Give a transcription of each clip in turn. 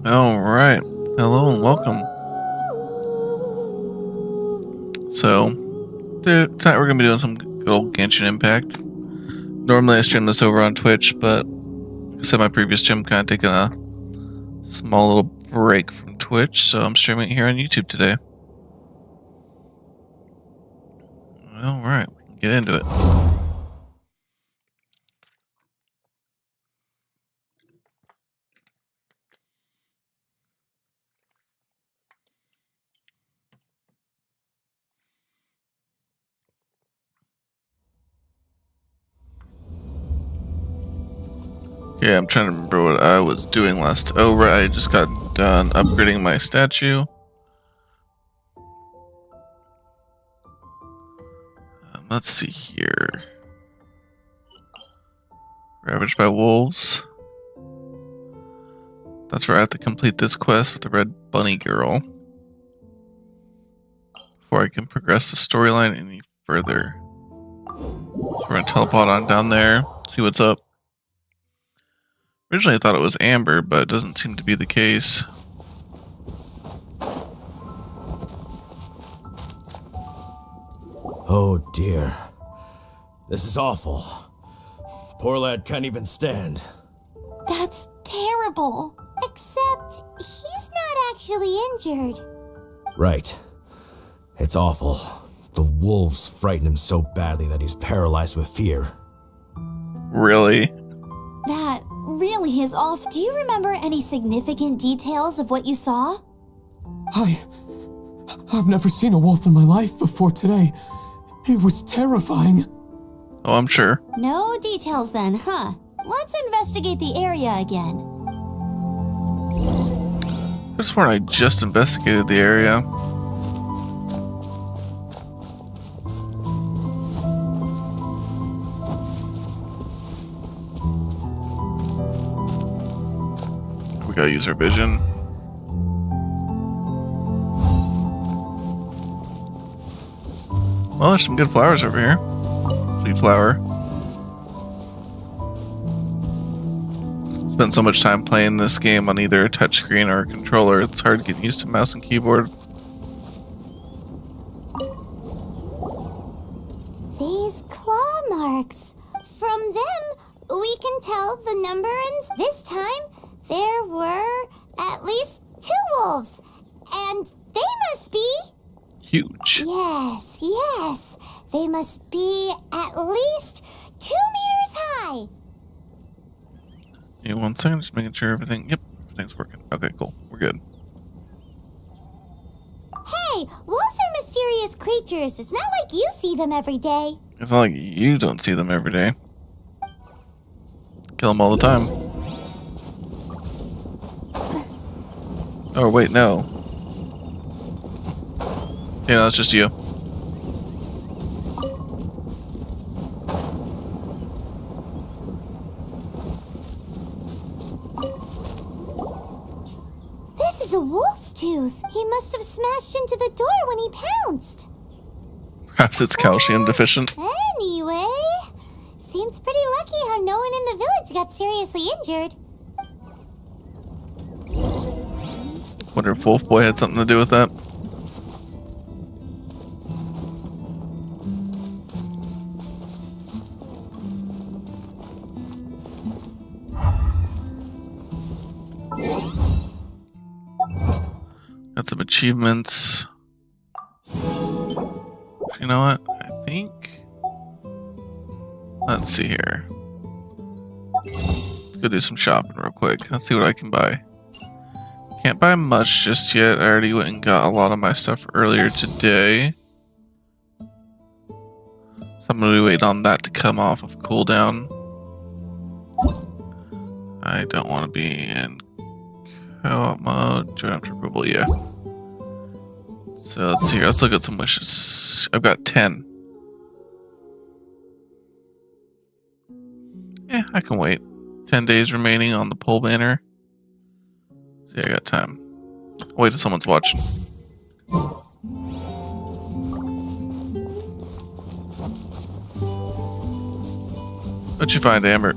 All right. Hello and welcome. So, tonight we're going to be doing some good old Genshin Impact. Normally I stream this over on Twitch, but like I said, my previous stream kind of taking a small little break from Twitch, so I'm streaming it here on YouTube today. All right, we can get into it. Okay, I'm trying to remember what I was doing last. Oh, right, I just got done upgrading my statue. Let's see here. Ravaged by wolves. That's where I have to complete this quest with the red bunny girl before I can progress the storyline any further. So we're gonna teleport on down there, see what's up. Originally I thought it was Amber, but it doesn't seem to be the case. Oh dear. This is awful. Poor lad can't even stand. That's terrible. Except he's not actually injured. Right. It's awful. The wolves frighten him so badly that he's paralyzed with fear. Really? That really is off. Do you remember any significant details of what you saw? I've never seen a wolf in my life before today. It was terrifying. Oh, I'm sure. No details then, huh? Let's investigate the area again. I just sworn I just investigated the area. We gotta use our vision. Well, there's some good flowers over here. Sweet flower. Spent so much time playing this game on either a touchscreen or a controller, it's hard to get used to mouse and keyboard. These claw marks. From them, we can tell the number, and this time there were at least 2 wolves. And they must be... Huge. Yes. They must be at least 2 meters high. Give me 1 second, just making sure everything's working. Okay, cool. We're good. Hey, wolves are mysterious creatures. It's not like you see them every day. It's not like you don't see them every day. Kill them all the time. Oh, wait, no. Yeah, no, it's just you. This is a wolf's tooth. He must have smashed into the door when he pounced. Perhaps it's calcium deficient. Anyway, seems pretty lucky how no one in the village got seriously injured. Wonder if Wolf Boy had something to do with that. Got some achievements. You know what? I think... Let's see here. Let's go do some shopping real quick. Let's see what I can buy. Can't buy much just yet. I already went and got a lot of my stuff earlier today. So I'm going to be waiting on that to come off of cooldown. I don't want to be in co-op mode. Join after approval, yeah. So let's see here. Let's look at some wishes. I've got 10. Yeah, I can wait. 10 days remaining on the pole banner. See, I got time. I'll wait till someone's watching. What'd you find, Amber?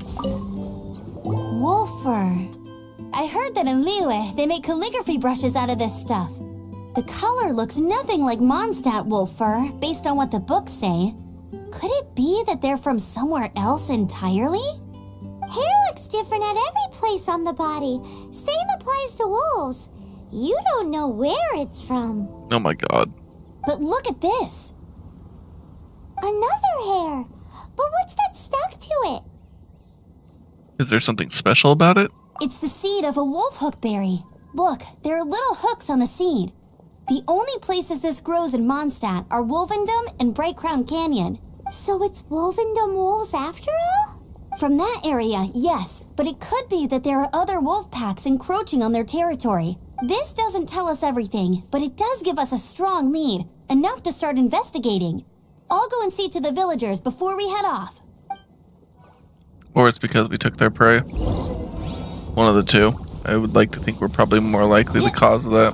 Wolfer. I heard that in Liyue, they make calligraphy brushes out of this stuff. The color looks nothing like Mondstadt wolf fur, based on what the books say. Could it be that they're from somewhere else entirely? Hair looks different at every place on the body. Same applies to wolves. You don't know where it's from. Oh my god. But look at this. Another hair. But what's that stuck to it? Is there something special about it? It's the seed of a wolf hook berry. Look, there are little hooks on the seed. The only places this grows in Mondstadt are Wolvendom and Bright Crown Canyon. So it's Wolvendom wolves after all? From that area, yes, but it could be that there are other wolf packs encroaching on their territory. This doesn't tell us everything, but it does give us a strong lead, enough to start investigating. I'll go and see to the villagers before we head off. Or it's because we took their prey. One of the two. I would like to think we're probably more likely the cause of that.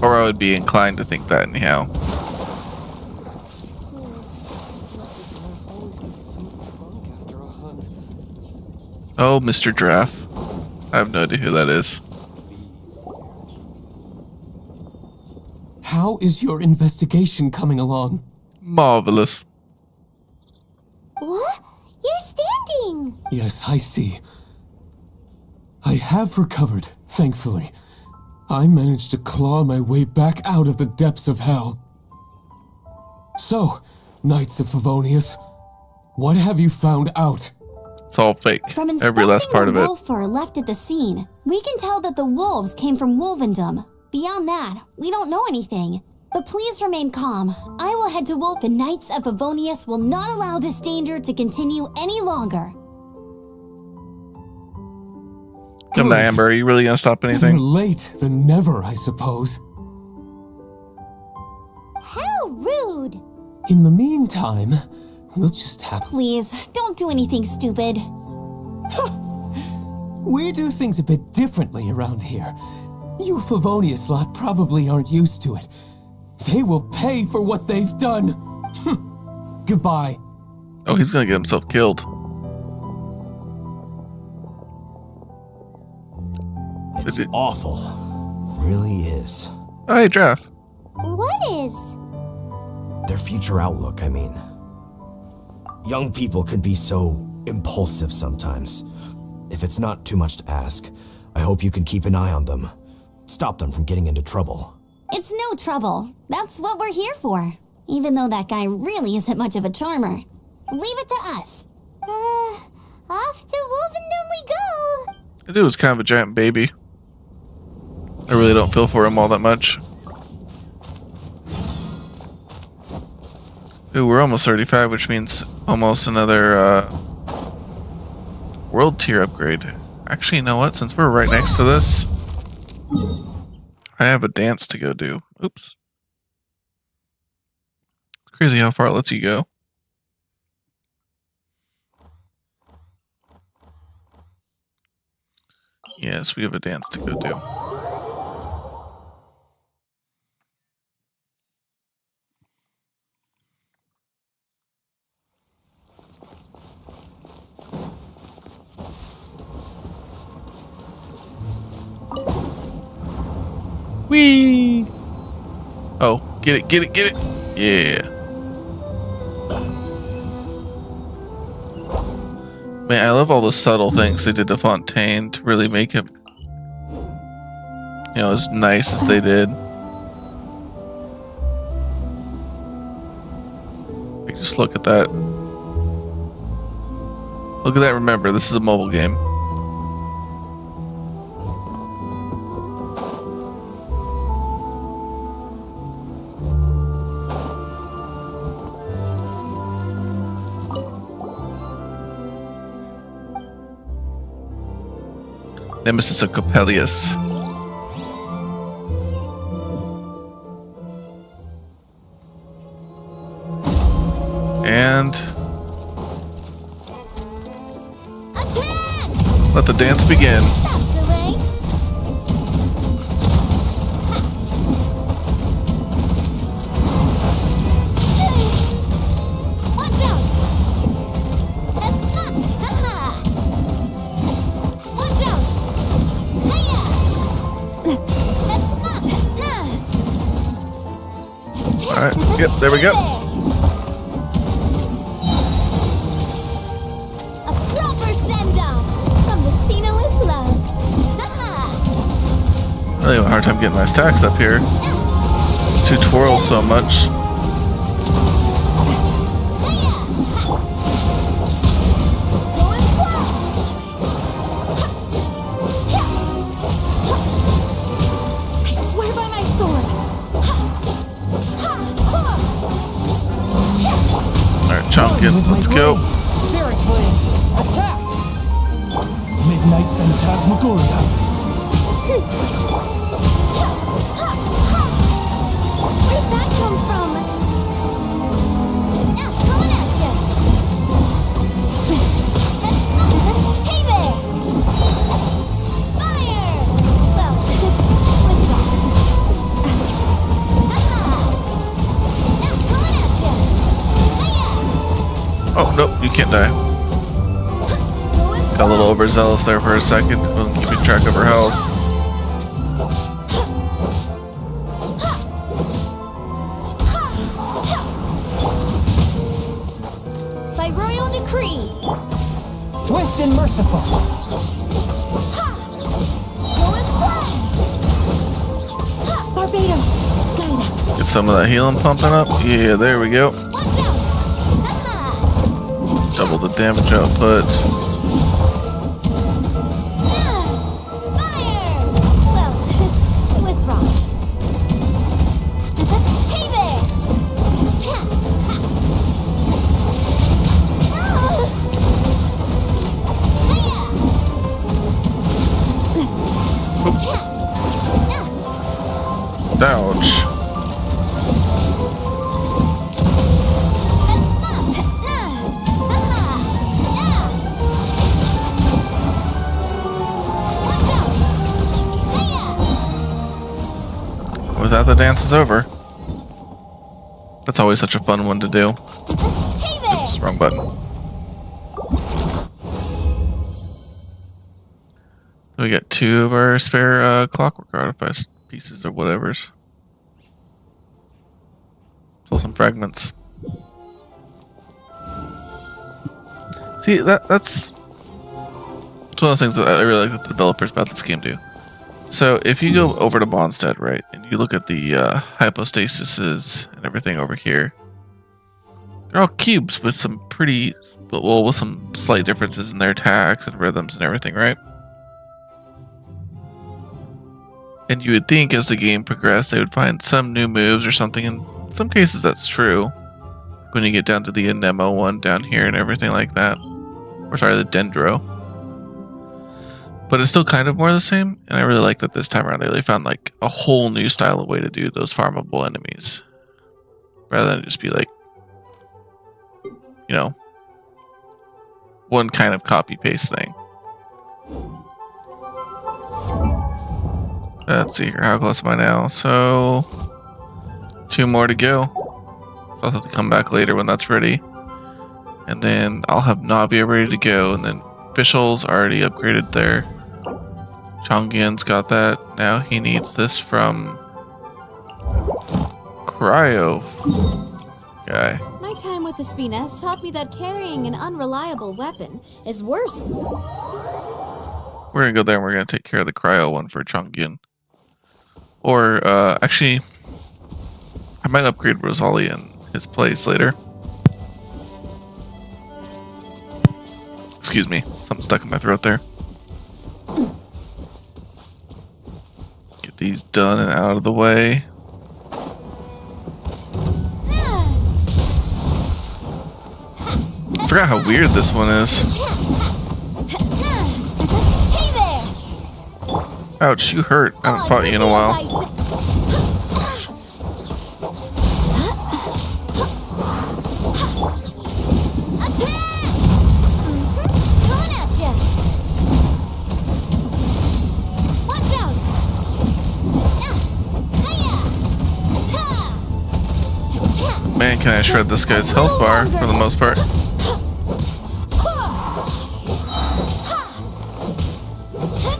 Or I would be inclined to think that anyhow. Oh, Mr. Giraffe. I have no idea who that is. How is your investigation coming along? Marvelous. What? You're standing! Yes, I see. I have recovered, thankfully. I managed to claw my way back out of the depths of hell. So, Knights of Favonius, what have you found out? It's all fake. From Every last part of the it. wolf fur left at the scene, we can tell that the wolves came from Wolvendom. Beyond that, we don't know anything. But please remain calm. I will head to Wolf. The Knights of Favonius will not allow this danger to continue any longer. Come to Amber, are you really gonna stop Better anything? late than never, I suppose. How rude! In the meantime, we'll just have... Please, don't do anything stupid. We do things a bit differently around here. You Favonius lot probably aren't used to it. They will pay for what they've done. Goodbye. Oh, he's gonna get himself killed. It's Is it- awful. Really is. Oh, hey, Giraffe. What is? Their future outlook, I mean. Young people can be so impulsive sometimes. If it's not too much to ask, I hope you can keep an eye on them. Stop them from getting into trouble. It's no trouble. That's what we're here for. Even though that guy really isn't much of a charmer. Leave it to us. Off to Wolvendom we go. The dude was kind of a giant baby. I really don't feel for him all that much. Ooh, we're almost 35, which means almost another world tier upgrade. Actually, you know what? Since we're right next to this, I have a dance to go do. Oops. It's crazy how far it lets you go. Yes, we have a dance to go do. Whee! Oh, get it, get it, get it! Yeah. Man, I love all the subtle things they did to Fontaine to really make him, you know, as nice as they did. Like, just look at that. Look at that, remember, this is a mobile game. Nemesis of Coppelius. And Attack! let the dance begin. That's the way. Watch out! Yep, there we go. A proper send-off from the Spina with love. I really have a hard time getting my stacks up here. Two twirls so much. I swear by my sword. Alright, Chomkin, let's go. Spirit Blades, attack! Midnight Phantasmagoria. Where'd that come from? Now, coming at you. Hey there! Fire! Well, with rocks. Now, coming at you. Oh, nope, you can't die. Got a little overzealous there for a second. Wasn't keeping track of her health. By royal decree. Swift and merciful. Barbados, guide us. Get some of that healing pumping up. Yeah, there we go. Watch out. Double the damage output. Fire! Well, with rocks. Hey there! Chat! Ouch. With that, the dance is over. That's always such a fun one to do. Hey there! Oops, wrong button. We got 2 of our spare clockwork artifice pieces or whatever's. Pull some fragments. See, that's one of those things that I really like that the developers about this game do. So if you go over to Mondstadt, right, and you look at the hypostasises and everything over here, they're all cubes with some pretty, well, with some slight differences in their attacks and rhythms and everything, right? And you would think as the game progressed, they would find some new moves or something. In some cases, that's true. When you get down to the Anemo one down here and everything like that. Or sorry, the Dendro. But it's still kind of more the same. And I really like that this time around they really found like a whole new style of way to do those farmable enemies. Rather than just be like, you know, one kind of copy-paste thing. Let's see here, how close am I now? So, 2 more to go. So I'll have to come back later when that's ready. And then I'll have Navia ready to go. And then Official's already upgraded there. Chongyan's got that. Now he needs this from Cryo guy. My time with the Spina has taught me that carrying an unreliable weapon is worse. We're gonna go there and we're gonna take care of the Cryo one for Chongyan. Or, actually, I might upgrade Rosalie in his place later. Excuse me, something stuck in my throat there. Get these done and out of the way. I forgot how weird this one is. Hey there! Ouch, you hurt. I haven't fought you in a while. Man, can I shred this guy's health bar for the most part.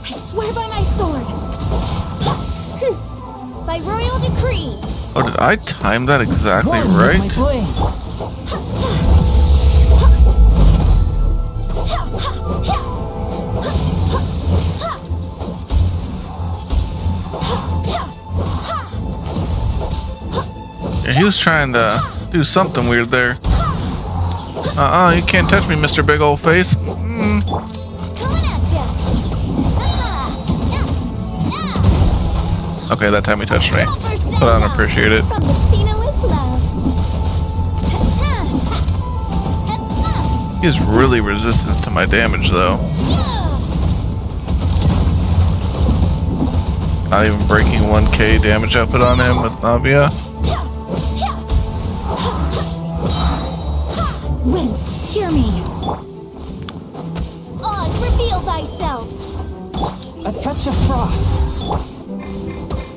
I swear by my sword. By royal decree. Oh, I time that exactly One with my right? blade. Yeah, he was trying to do something weird there. You can't touch me, Mr. Big Ol' Face. Coming at ya. Okay, that time he touched me. But I don't appreciate it. From the Spina with love. He has really resistance to my damage, though. Not even breaking 1k damage output on him with Navia. Wind, hear me. Oz, reveal thyself. A touch of frost.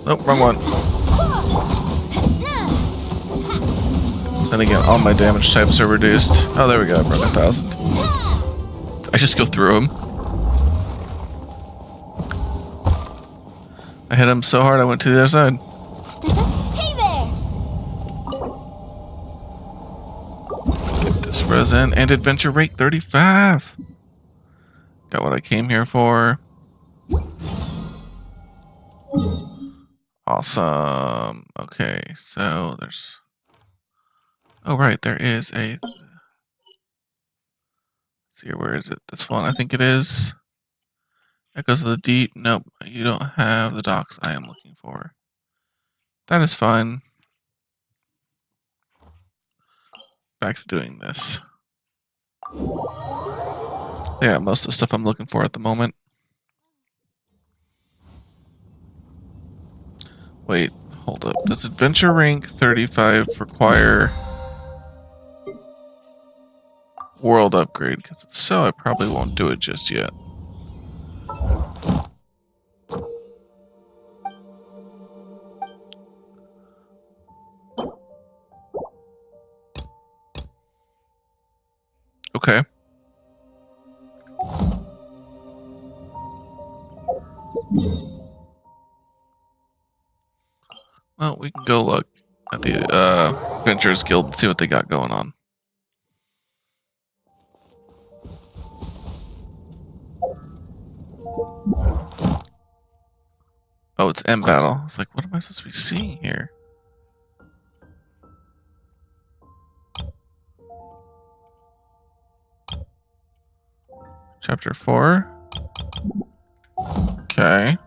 Nope, wrong one. Then again, all my damage types are reduced. Oh, there we go. I broke 1,000. I just go through him. I hit him so hard I went to the other side. Hey there. Get this resin and adventure rate 35. Got what I came here for. Awesome. Okay, so there's... Oh, right, there is a... Let's see here, where is it? This one, I think it is. Echoes of the Deep. Nope, you don't have the docks I am looking for. That is fine. Back to doing this. Yeah, most of the stuff I'm looking for at the moment. Wait, hold up. Does Adventure Rank 35 require World Upgrade? Because if so, I probably won't do it just yet. Okay. Well, we can go look at the Adventurers Guild and see what they got going on. Oh, it's M Battle. It's like, what am I supposed to be seeing here? Chapter 4. Okay.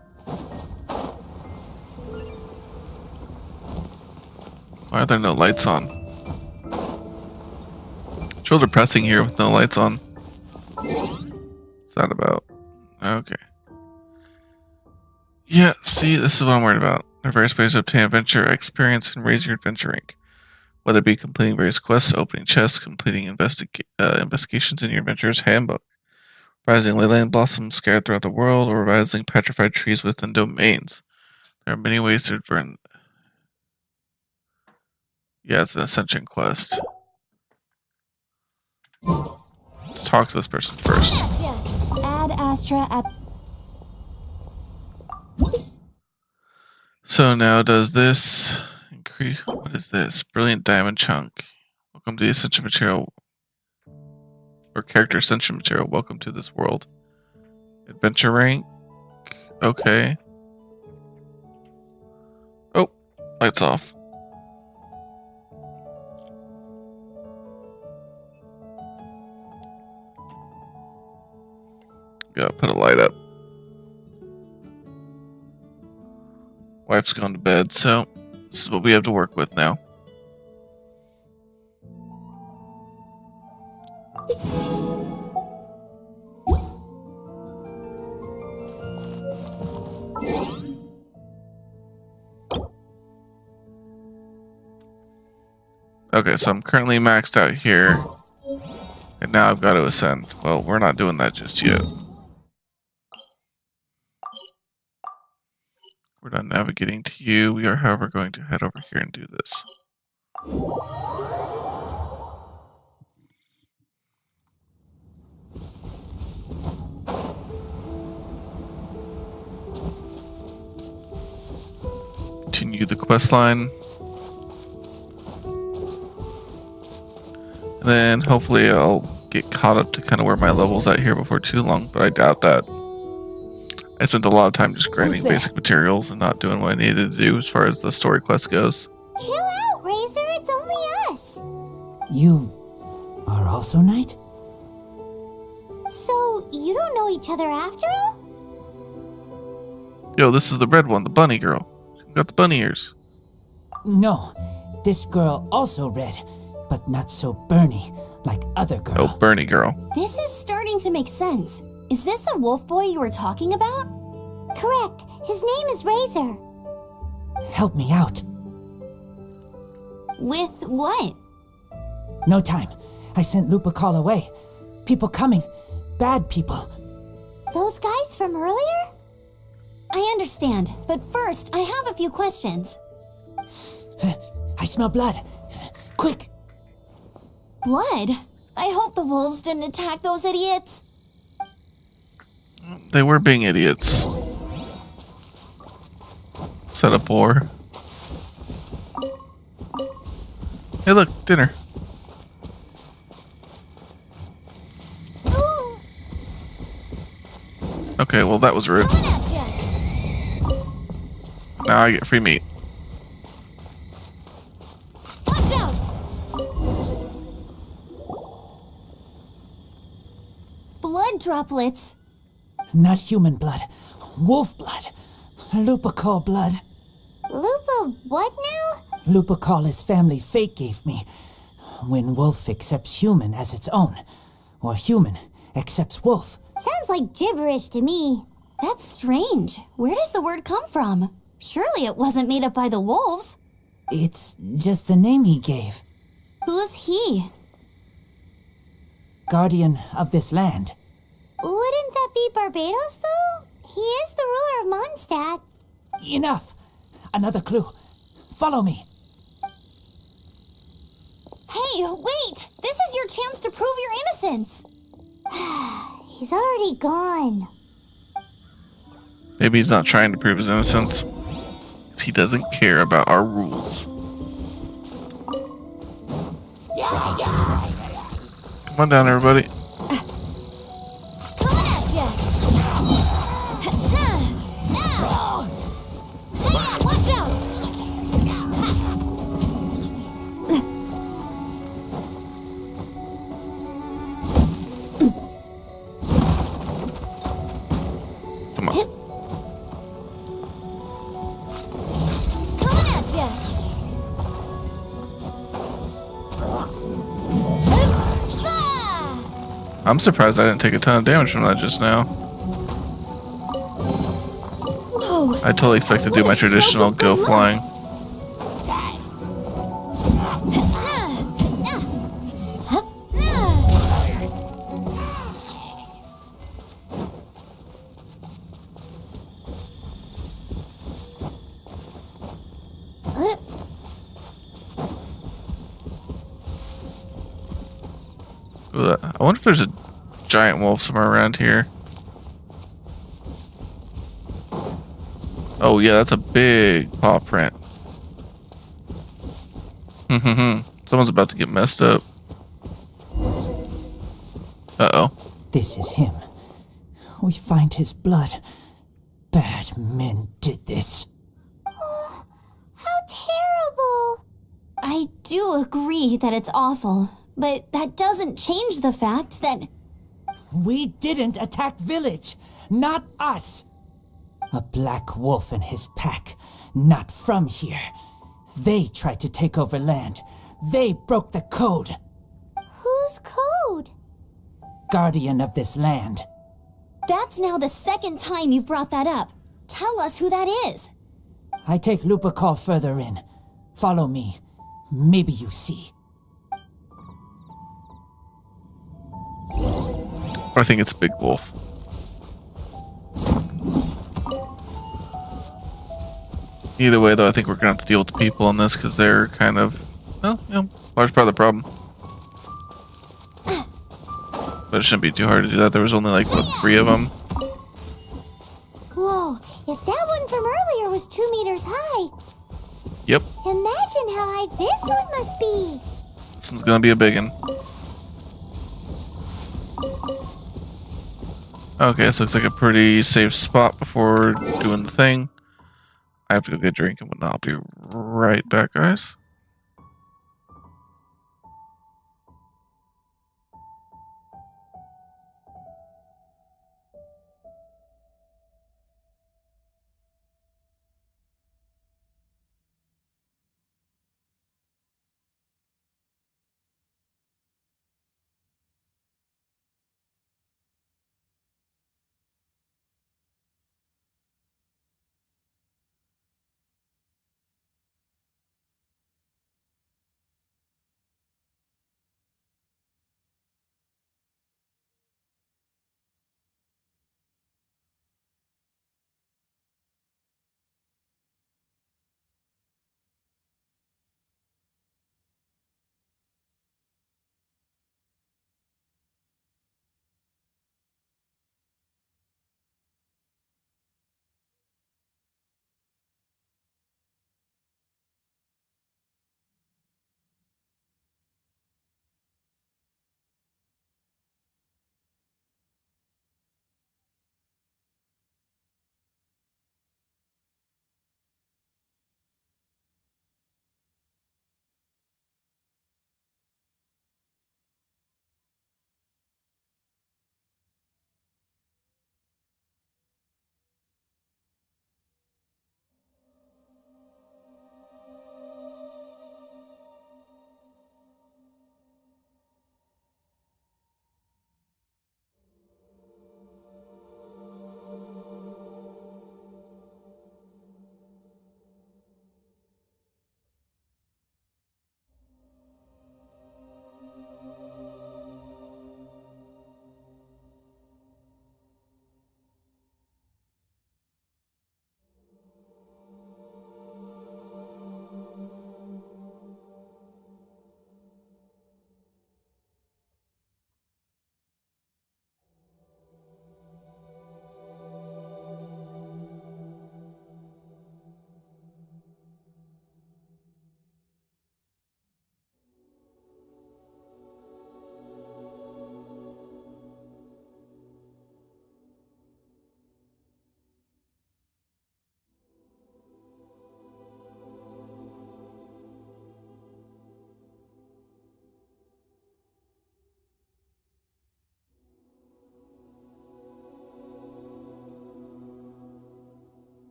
Why are there no lights on? It's real depressing here with no lights on. What's that about? Okay. Yeah, see, this is what I'm worried about. There are various ways to obtain adventure experience and raise your adventure rank. Whether it be completing various quests, opening chests, completing investigations in your adventurer's handbook, revising leyland blossoms scattered throughout the world, or revising petrified trees within domains. There are many ways to advance. Yeah, it's an ascension quest. Let's talk to this person first. Add Astra at... So now does this increase... What is this? Brilliant diamond chunk. Welcome to the ascension material. Or character ascension material. Welcome to this world. Adventure rank. Okay. Oh, lights off. Gotta put a light up. Wife's gone to bed, so this is what we have to work with now. Okay, so I'm currently maxed out here. And now I've got to ascend. Well, we're not doing that just yet. We're done navigating to you. We are, however, going to head over here and do this. Continue the quest line. then hopefully I'll get caught up to kind of where my level's at here before too long, but I doubt that. I spent a lot of time just grinding there? basic materials and not doing what I needed to do as far as the story quest goes. Chill out, Razor. It's only us. You are also Knight? So, you don't know each other after all? Yo, this is the red one, the bunny girl. She got the bunny ears. No. This girl also red, but not so Bernie like other girl. Oh, Bernie girl. This is starting to make sense. Is this the wolf boy you were talking about? Correct. His name is Razor. Help me out. With what? No time. I sent Lupercal away. People coming. Bad people. Those guys from earlier? I understand, but first, I have a few questions. I smell blood. Quick. Blood? I hope the wolves didn't attack those idiots. They were being idiots. Set up war. Hey, look, dinner. Ooh, Okay, well, that was rude. coming at ya. Now I get free meat. Watch out. Blood droplets. Not human blood. Wolf blood. Lupercal blood. Lupa, what now? Lupercal his family fate gave me. When wolf accepts human as its own. Or human accepts wolf. Sounds like gibberish to me. That's strange. Where does the word come from? Surely it wasn't made up by the wolves. It's just the name he gave. Who's he? Guardian of this land. Wouldn't that be Barbados, though? He is the ruler of Mondstadt. Enough. Another clue. Follow me. Hey, wait! This is your chance to prove your innocence. He's already gone. Maybe he's not trying to prove his innocence. 'Cause he doesn't care about our rules. Come on down, everybody. Coming at ya. Hey, watch out. Come on. Coming at ya. Ah! I'm surprised I didn't take a ton of damage from that just now. Whoa! I totally expect to do my traditional go flying. Ooh, I wonder if there's a giant wolf somewhere around here. Oh yeah, that's a big paw print. Someone's about to get messed up. Uh-oh. This is him. We find his blood. Bad men did this. Oh, how terrible. I do agree that it's awful, but that doesn't change the fact that... We didn't attack village. Not us. A black wolf and his pack. Not from here. They tried to take over land. They broke the code. Whose code? Guardian of this land. That's now the second time you've brought that up. Tell us who that is. I take Lupercal further in. Follow me. Maybe you see. I think it's a big wolf. Either way, though, I think we're gonna have to deal with the people on this because they're kind of, well, you know, large part of the problem. But it shouldn't be too hard to do that. There was only like, what, 3 of them? Whoa, if that one from earlier was 2 meters high, Yep. imagine how high this one must be. This one's gonna be a big one. Okay, this looks like a pretty safe spot before doing the thing. I have to go get a drink and whatnot. I'll be right back, guys.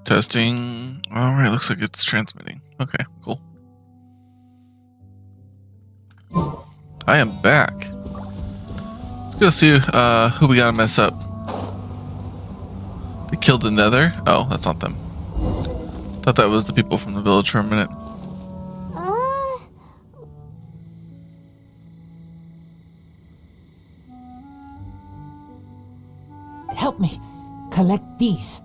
Testing. Alright, looks like it's transmitting. Okay, cool. I am back. Let's go see who we gotta mess up. They killed the Nether? Oh, that's not them. Thought that was the people from the village for a minute. Help me. Collect these.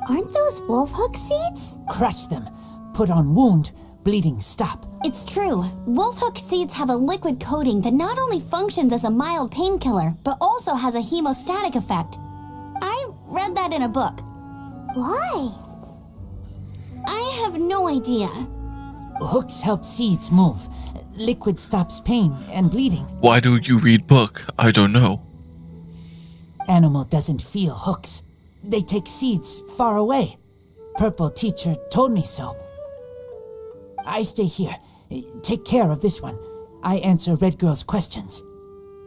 Aren't those wolf hook seeds? Crush them. put on wound, bleeding stop. It's true. Wolf hook seeds have a liquid coating that not only functions as a mild painkiller, but also has a hemostatic effect. I read that in a book. Why? I have no idea. Hooks help seeds move. Liquid stops pain and bleeding. Why do you read book? I don't know. Animal doesn't feel hooks. They take seeds far away. Purple teacher told me so. I stay here. Take care of this one. I answer Red Girl's questions.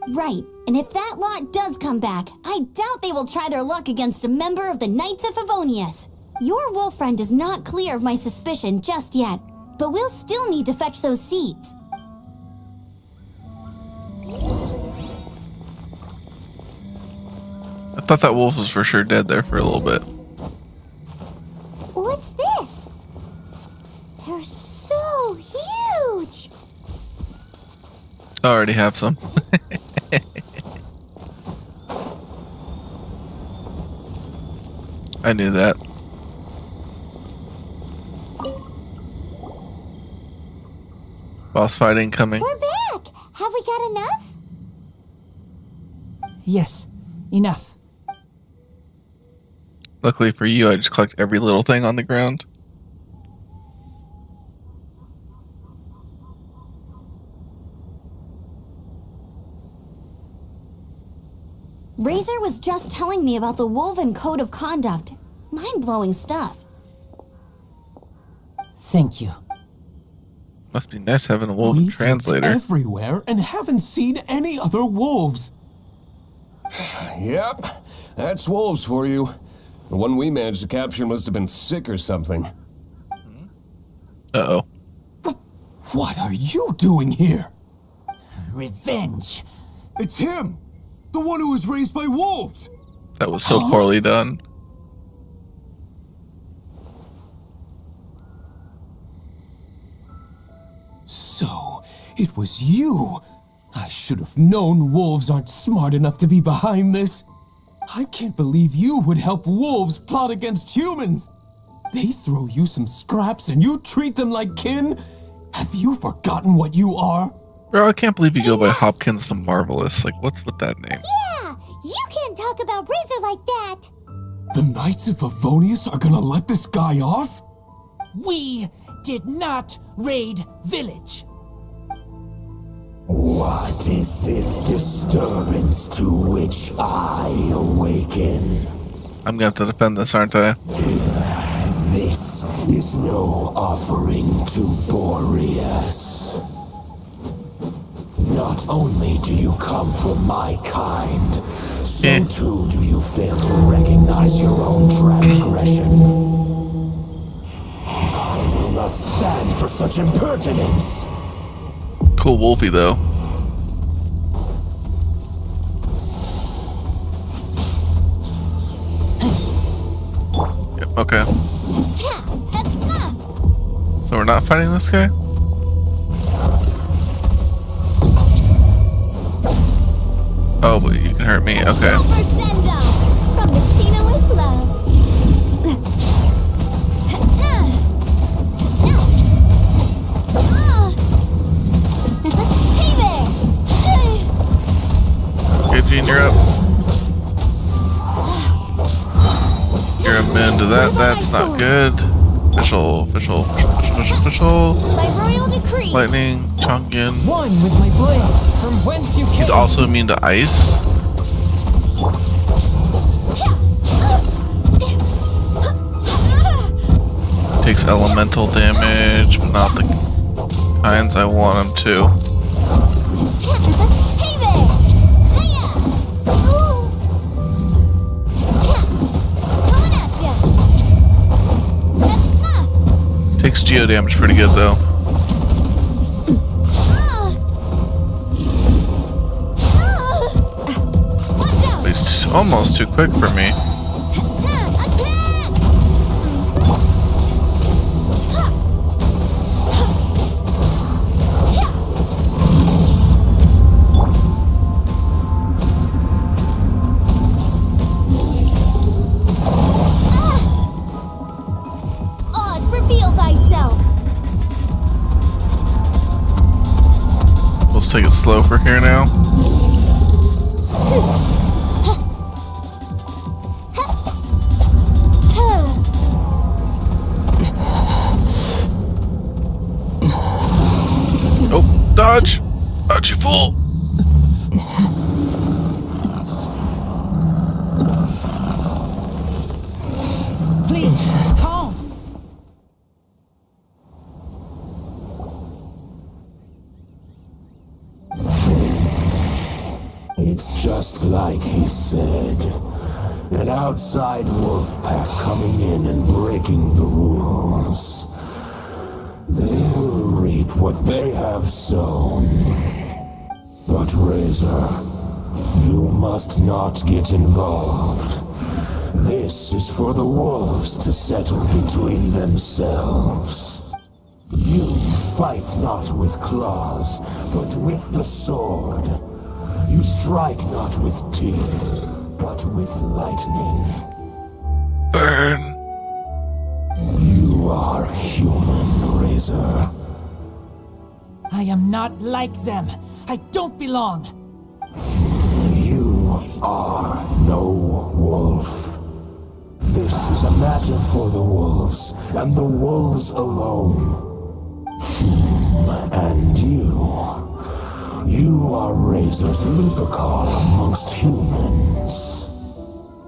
Right, and if that lot does come back, I doubt they will try their luck against a member of the Knights of Favonius. Your wolf friend is not clear of my suspicion just yet, but we'll still need to fetch those seeds. I thought that wolf was for sure dead there for a little bit. What's this? They're so huge. I already have some. I knew that. Boss fight incoming. We're back. Have we got enough? Yes, enough. Luckily for you, I just collect every little thing on the ground. Razor was just telling me about the Wolven Code of Conduct. Mind-blowing stuff. Thank you. Must be nice having a wolven We've translator. looked everywhere and haven't seen any other wolves. Yep, that's wolves for you. The one we managed to capture must have been sick or something. Uh-oh. What are you doing here? Revenge. It's him! The one who was raised by wolves! That was so poorly done. So, it was you! I should have known wolves aren't smart enough to be behind this. I can't believe you would help wolves plot against humans! They throw you some scraps and you treat them like kin? Have you forgotten what you are? Bro, I can't believe you go by Hopkins the Marvelous. Like, what's with that name? Yeah, you can't talk about Razor like that. The Knights of Favonius are gonna let this guy off? We did not raid village. What is this disturbance to which I awaken? I'm gonna have to defend this, aren't I? This is no offering to Boreas. Not only do you come from my kind, so too do you fail to recognize your own transgression. I will not stand for such impertinence. Cool Wolfie, though. Yep, okay. So we're not fighting this guy? Oh, but you can hurt me. Okay. From the Cena with love. Okay, Gene, you're up. You're immune to that. That's not good. Official. By royal decree. Lightning, Chongqing. One with my blade, from whence you came. He's also immune to ice. Takes elemental damage, but not the kinds I want him to. Hey there! Hiya! Ooh. Coming at ya! Takes geo damage pretty good though. Watch out! But he's almost too quick for me. Oz, reveal thyself! take it slow for here now. Oh, dodge! Dodge, you fool! Please, calm. It's just like he said. An outside wolf pack coming in and breaking the rules. They will reap what they have sown. But Razor, you must not get involved. This is for the wolves to settle between themselves. You fight not with claws, but with the sword. You strike not with teeth, but with lightning. Burn. You are human, Razor. I am not like them. I don't belong. You are no wolf. This is a matter for the wolves, and the wolves alone. And you are Razor's Lupercal amongst humans.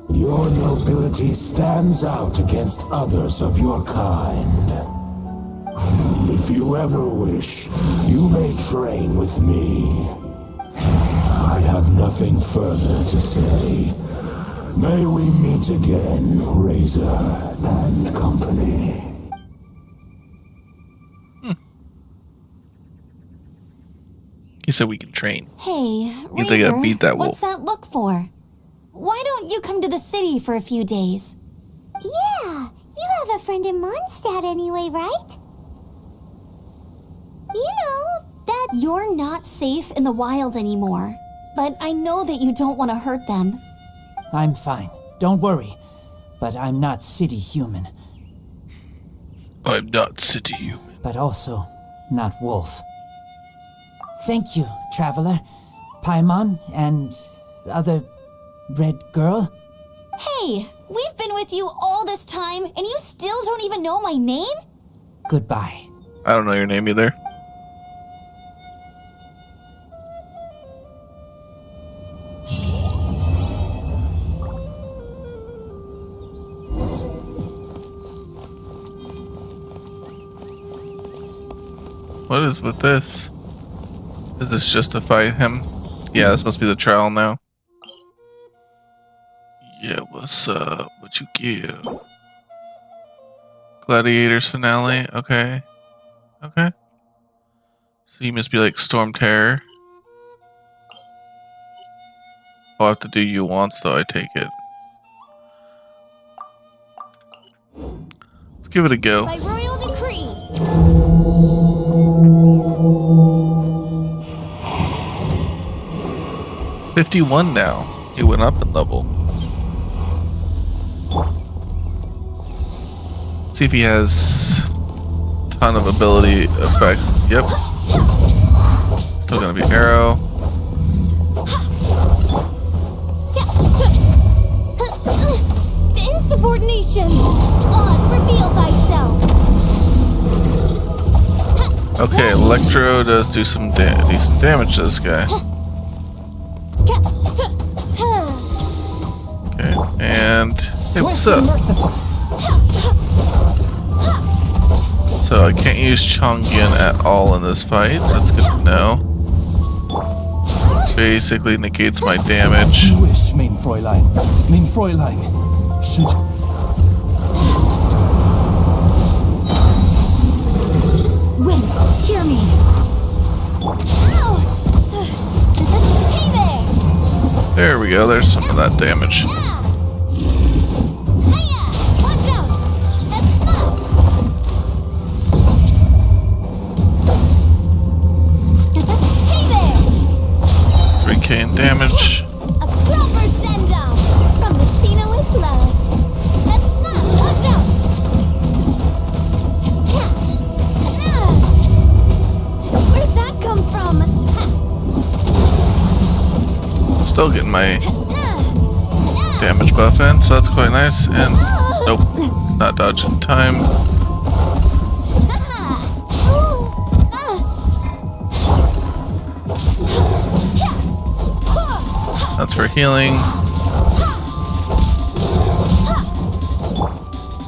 Your nobility stands out against others of your kind. If you ever wish, you may train with me. I have nothing further to say. May we meet again, Razor and company. He said we can train. Hey, Means I gotta Razor, beat that what's wolf. that look for? Why don't you come to the city for a few days? Yeah, you have a friend in Mondstadt anyway, right? You know, that... You're not safe in the wild anymore, but I know that you don't want to hurt them. I'm fine. Don't worry. But I'm not city human. I'm not city human. But also not wolf. Thank you, traveler. Paimon and other red girl. Hey, we've been with you all this time, and you still don't even know my name? Goodbye. I don't know your name either. What is with this? Is this just to fight him? Yeah, this must be the trial now. Yeah, what's up? What you give? Gladiators finale? Okay. Okay. So you must be like Storm Terror. I'll have to do you once though, I take it. Let's give it a go. By royal decree. 51 now. He went up in level. See if he has a ton of ability effects. Yep. Still gonna be arrow. The insubordination. Oz, reveal thyself. Okay, Electro does do some decent damage to this guy. Okay, and hey, what's up? So I can't use Chongyun at all in this fight. That's good to know. Basically negates my damage. You wish, Mein Fräulein. Mein Fräulein. Should... Wind, hear me. Hey there. There we go, there's some of that damage. Hiya! Watch out! That's not. Hey there! 3k in damage. A proper send-off from the Spina with love. That's not. Watch out! Cha! Nah! Where'd that come from? Ha! Still getting my damage buff in, so that's quite nice. And nope, not dodging in time. That's for healing.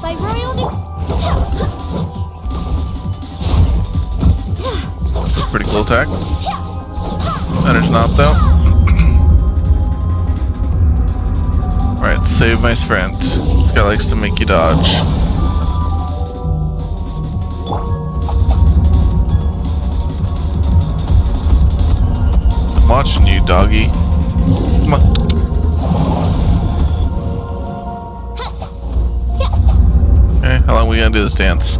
By royal Pretty cool attack. Matter's not though. Alright, save my friend. This guy likes to make you dodge. I'm watching you, doggy. Come on. Okay, how long are we gonna do this dance?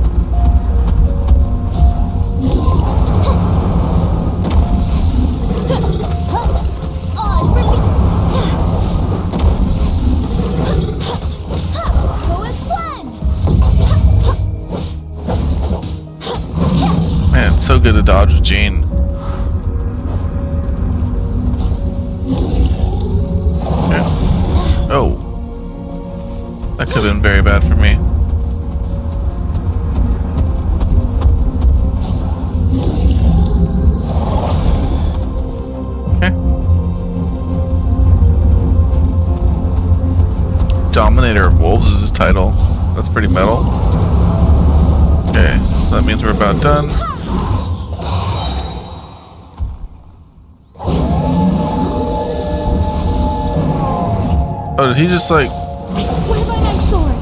Man, it's so good to dodge with Jean. Okay. Oh. That could have been very bad for me. Okay. Dominator of Wolves is his title. That's pretty metal. Okay, so that means we're about done. Oh, did he just like... I swear by my sword.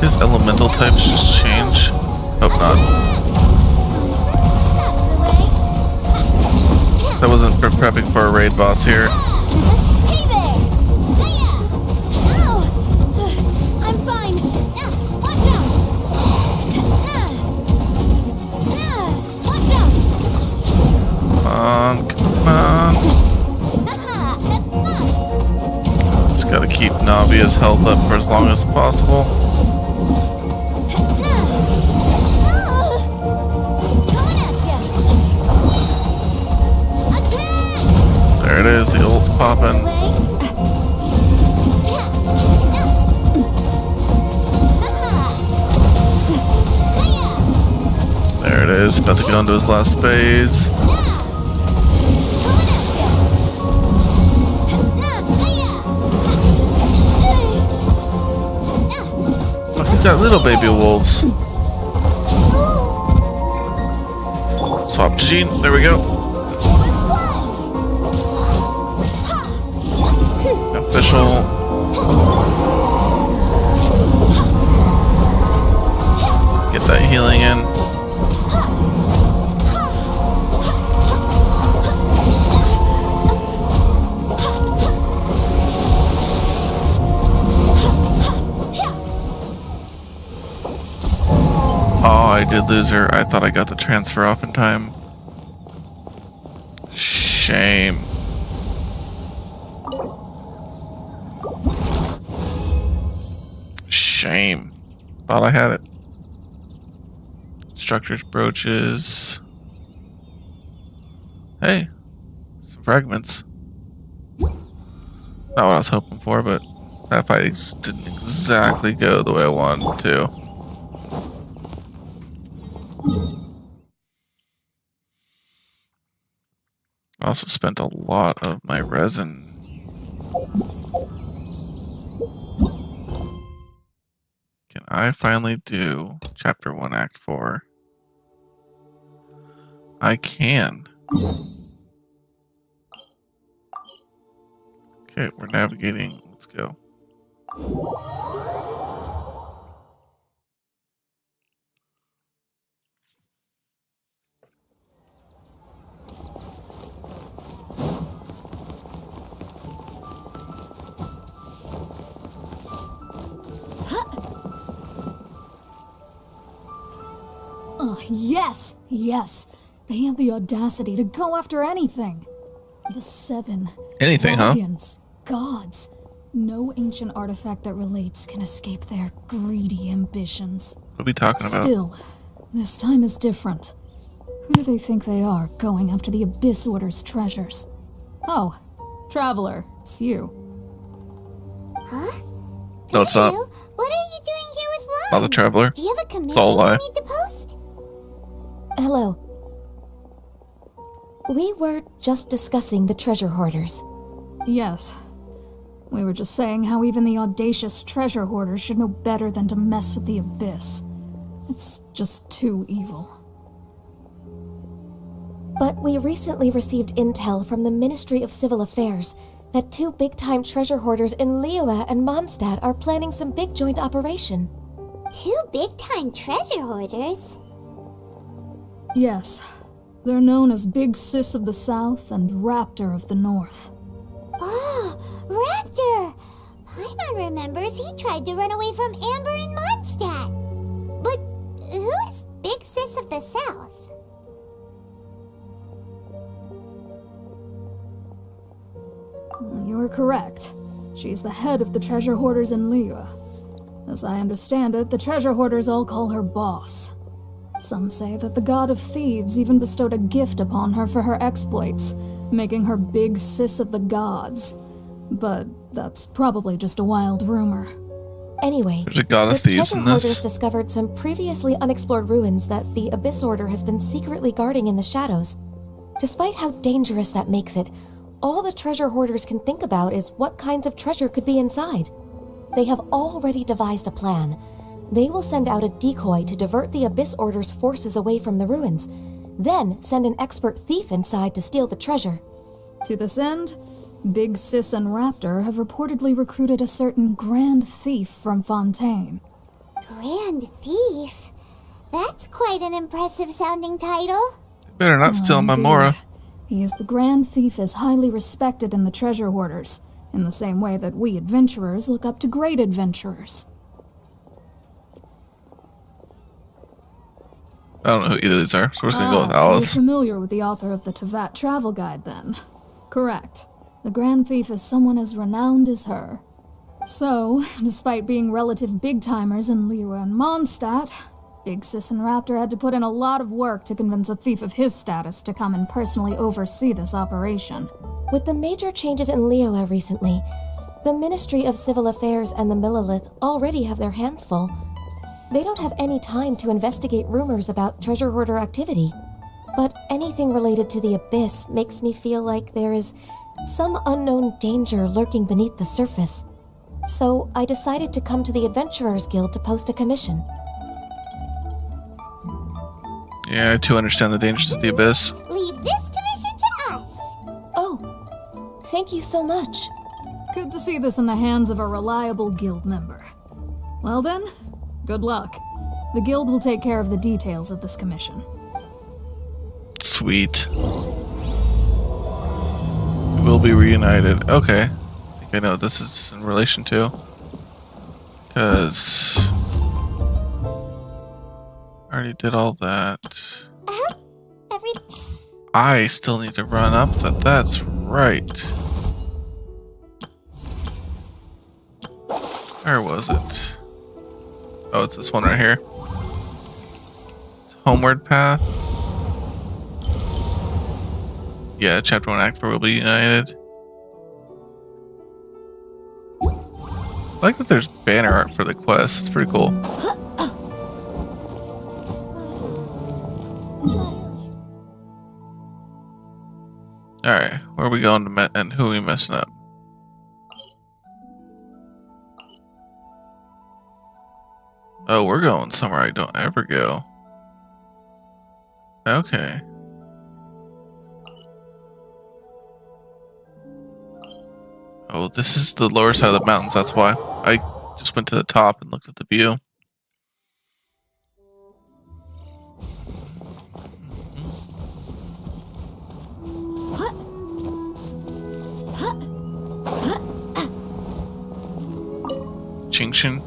His elemental types just change? Hope not. That wasn't prepping for a raid boss here. Hey there! Hiya! Ow! I'm fine. Watch out! Watch out! Come on. Just gotta keep Navia's health up for as long as possible. Coming at ya! Attack! There it is, the ult popping. There it is, about to go into his last phase. Oh, he's got little baby wolves. Swap to Jean, there we go. Official. Get that healing in. Oh, I did lose her. I thought I got the transfer off in time. Shame. Shame. Thought I had it. Structures, brooches. Hey, some fragments. Not what I was hoping for, but that fight didn't exactly go the way I wanted to. I also spent a lot of my resin. Can I finally do Chapter 1, Act 4? I can. Okay, we're navigating. Let's go. Oh, yes, yes. They have the audacity to go after anything. The Seven. Anything, huh? Guardians, gods. No ancient artifact that relates can escape their greedy ambitions. What are we talking about? Still, This time is different. Who do they think they are, going after the Abyss Order's treasures? Oh, Traveler, it's you. Huh? No, it's not. What are you doing here with Lon? Not the Traveler. Do you have a It's all a commission lie. you need to post? Hello. We were just discussing the treasure hoarders. Yes. We were just saying how even the audacious treasure hoarders should know better than to mess with the Abyss. It's just too evil. But we recently received intel from the Ministry of Civil Affairs that 2 big-time treasure hoarders in Liyue and Mondstadt are planning some big joint operation. 2 big-time treasure hoarders? Yes. They're known as Big Sis of the South and Raptor of the North. Oh, Raptor! Paimon remembers he tried to run away from Amber in Mondstadt. But who is Big Sis of the South? You are correct. She's the head of the treasure hoarders in Liyue. As I understand it, the treasure hoarders all call her boss. Some say that the god of thieves even bestowed a gift upon her for her exploits, making her Big Sis of the gods. But that's probably just a wild rumor. Anyway, There's a god of the thieves treasure in hoarders this. discovered some previously unexplored ruins that the Abyss Order has been secretly guarding in the shadows. Despite how dangerous that makes it, all the treasure hoarders can think about is what kinds of treasure could be inside. They have already devised a plan. They will send out a decoy to divert the Abyss Order's forces away from the ruins, then send an expert thief inside to steal the treasure. To this end, Big Sis and Raptor have reportedly recruited a certain Grand Thief from Fontaine. Grand Thief? That's quite an impressive sounding title. Better not steal my Indeed. Mora. He is the Grand Thief is highly respected in the treasure hoarders, in the same way that we adventurers look up to great adventurers. I don't know who either of these are, so we're just gonna go with So you're Alice. familiar with the author of the Tevat Travel Guide, then? Correct. The Grand Thief is someone as renowned as her. So, despite being relative big-timers in Liyue and Mondstadt, Big Sis and Raptor had to put in a lot of work to convince a thief of his status to come and personally oversee this operation. With the major changes in Liyue recently, the Ministry of Civil Affairs and the Millelith already have their hands full. They don't have any time to investigate rumors about treasure hoarder activity. But anything related to the Abyss makes me feel like there is some unknown danger lurking beneath the surface. So I decided to come to the Adventurers Guild to post a commission. Yeah, I too understand the dangers of the Abyss. Leave this commission to us. Oh, thank you so much. Good to see this in the hands of a reliable guild member. Well then, good luck. The guild will take care of the details of this commission. Sweet. We will be reunited. Okay. I think I know what this is in relation to. Because I already did all that. I still need to run up that. That's right. Where was it? Oh, it's this one right here. It's Homeward Path. Yeah, Chapter 1, Act 4 will be united. I like that there's banner art for the quest. It's pretty cool. Alright, where are we going to and who are we messing up? Oh, we're going somewhere I don't ever go. Okay. Oh, this is the lower side of the mountains, that's why. I just went to the top and looked at the view. Genshin.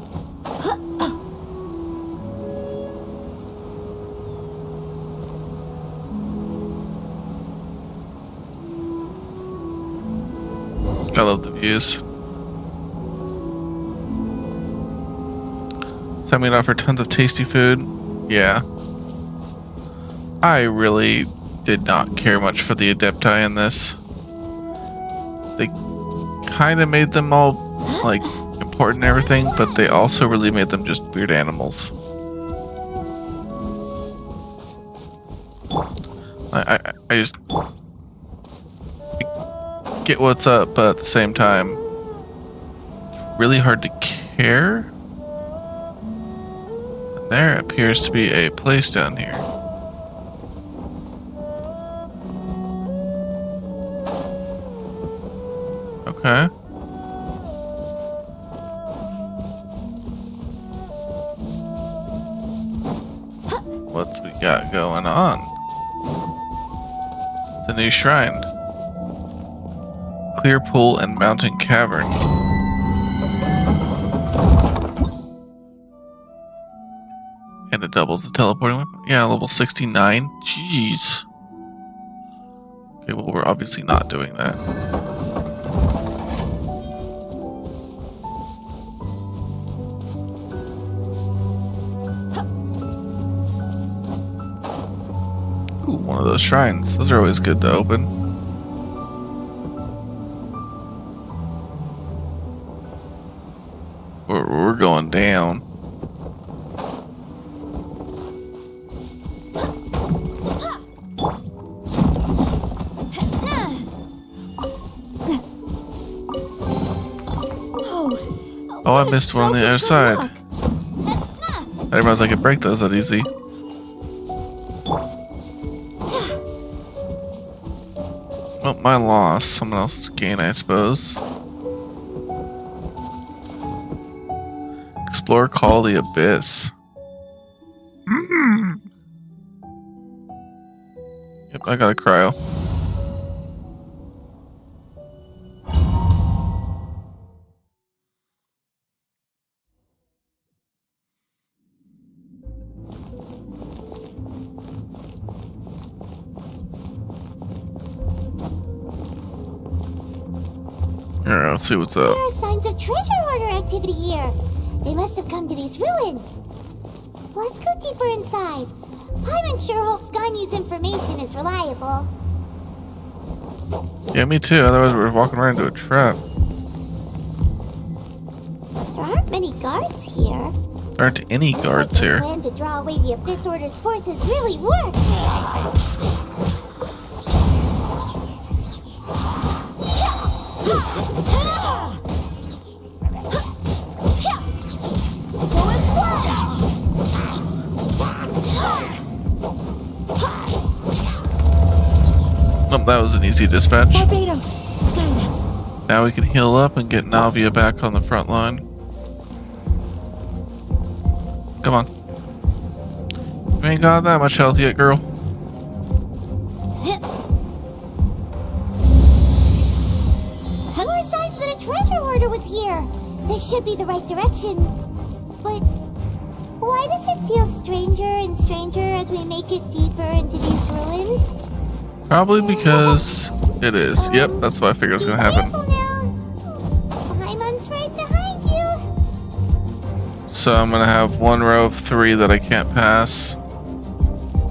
I love the views. Send me an offer tons of tasty food. Yeah. I really did not care much for the Adepti in this. They kind of made them all, like, important and everything, but they also really made them just weird animals. I just get what's up, but at the same time, it's really hard to care. And there appears to be a place down here. Okay. What's we got going on? It's a new shrine. Clear pool and mountain cavern. And it doubles the teleporting weapon. Yeah, level 69. Jeez. Okay, well, we're obviously not doing that. Ooh, one of those shrines. Those are always good to open. We're going down. Oh, I missed one on the other side. I didn't realize I could break those that easy. Well, my loss. Someone else's gain, I suppose. Explore Call the Abyss. Yep, I got a cryo. Alright, let's see what's up. There are signs of treasure hoarder activity here. They must have come to these ruins. Let's go deeper inside. I'm unsure Hope's Ganyu's information is reliable. Yeah, me too. Otherwise, we're walking right into a trap. There aren't many guards here. There aren't any guards here. The plan to draw away the Abyss Order's forces really worked. Oh, that was an easy dispatch. Barbados, guide us. Now we can heal up and get Navia back on the front line. Come on. You ain't got that much health yet, girl. More signs that a treasure hoarder was here. This should be the right direction. But why does it feel stranger and stranger as we make it deeper into these ruins? Probably because it is. Yep, that's what I figured was gonna happen. Careful now. Paimon's right behind you. So I'm gonna have one row of 3 that I can't pass.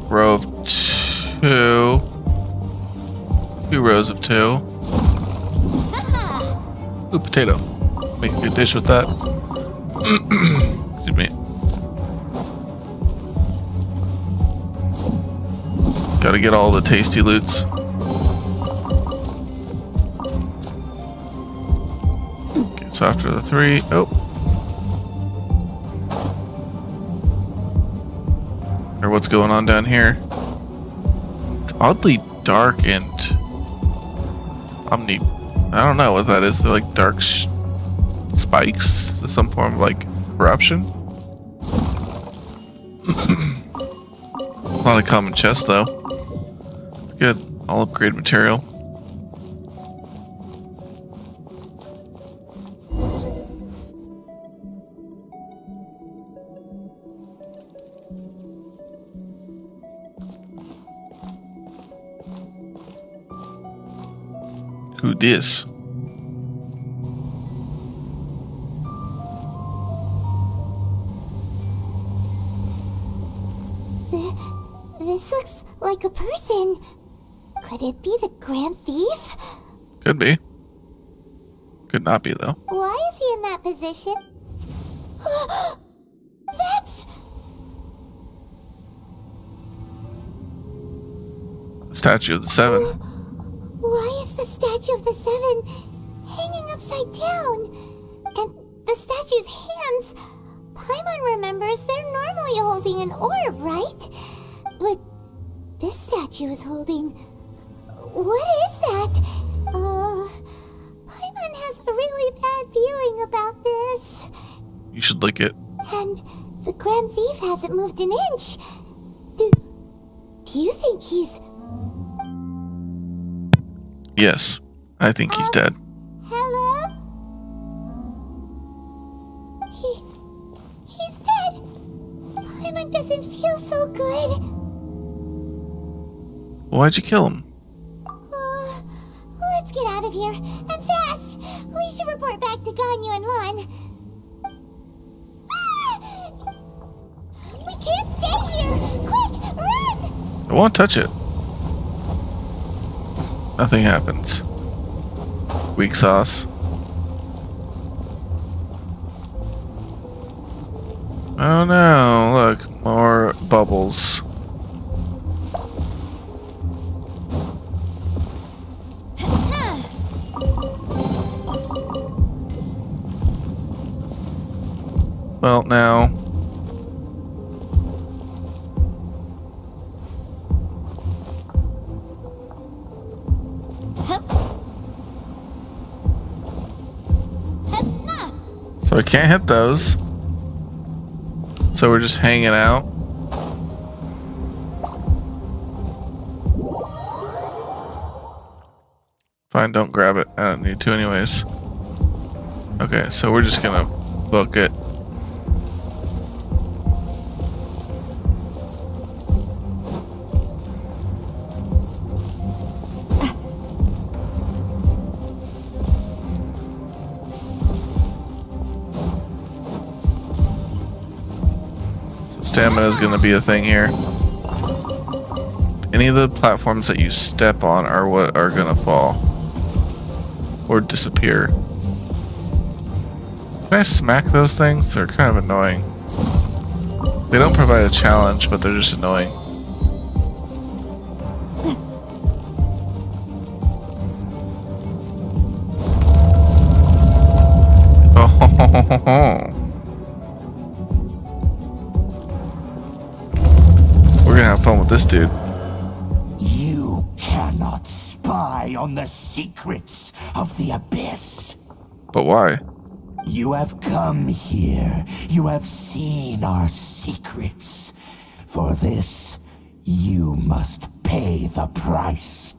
Row of 2. 2 rows of 2. Ooh, potato. Make a good dish with that. Excuse me. Gotta get all the tasty loots. Okay, so after the 3, oh. Or what's going on down here? It's oddly dark and I don't know what that is. They're like dark spikes. Is this some form of like corruption? A lot of common chests though. It's good. I'll upgrade material. Who dis? This looks like Could it be the Grand Thief? Could be. Could not be, though. Why is he in that position? That's... Statue of the Seven. Why is the Statue of the Seven hanging upside down? And the statue's hands... Paimon remembers they're normally holding an orb, right? But this statue is holding... What is that? Paimon has a really bad feeling about this. You should lick it. And the Grand Thief hasn't moved an inch. Do you think he's... Yes, I think he's dead. Hello? He's dead. Paimon doesn't feel so good. Why'd you kill him? Let's get out of here, and fast! We should report back to Ganyu and Lan. Ah! We can't stay here! Quick, run! I won't touch it. Nothing happens. Weak sauce. Oh no, look, more bubbles. Well, now... So I can't hit those. So we're just hanging out. Fine, don't grab it. I don't need to anyways. Okay, so we're just gonna book it. Stamina is going to be a thing here. Any of the platforms that you step on are what are going to fall. Or disappear. Can I smack those things? They're kind of annoying. They don't provide a challenge, but they're just annoying. Oh. We're gonna have fun with this dude. You cannot spy on the secrets of the Abyss. But why? You have come here. You have seen our secrets. For this, you must pay the price.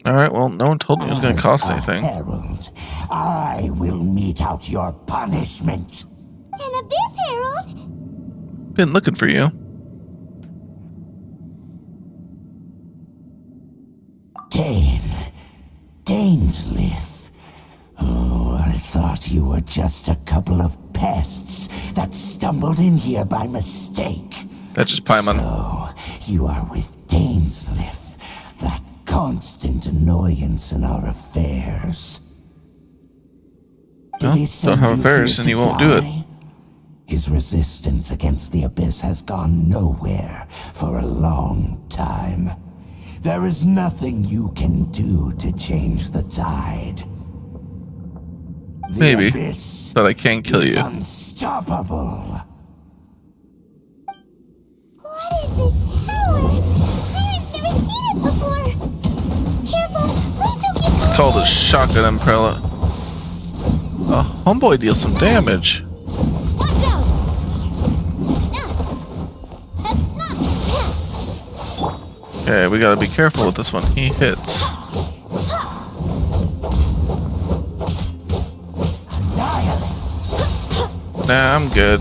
Alright, well, no one told me it was gonna cost As a anything. herald, I will mete out your punishment. An Abyss Herald? Been looking for you. Dainsleif. Oh, I thought you were just a couple of pests that stumbled in here by mistake. That's just Paimon. So, you are with Dainsleif, that constant annoyance in our affairs. Did No, he don't send have you affairs here and to you won't do it. die? His resistance against the Abyss has gone nowhere for a long time. There is nothing you can do to change the tide. The Maybe, Abyss but I can't kill is you. unstoppable. What is this power? I've never seen it before. Careful, please don't get It's called a shotgun umbrella. Homeboy deals some damage. Watch out! Okay, we gotta be careful with this one. He hits. Nah, I'm good.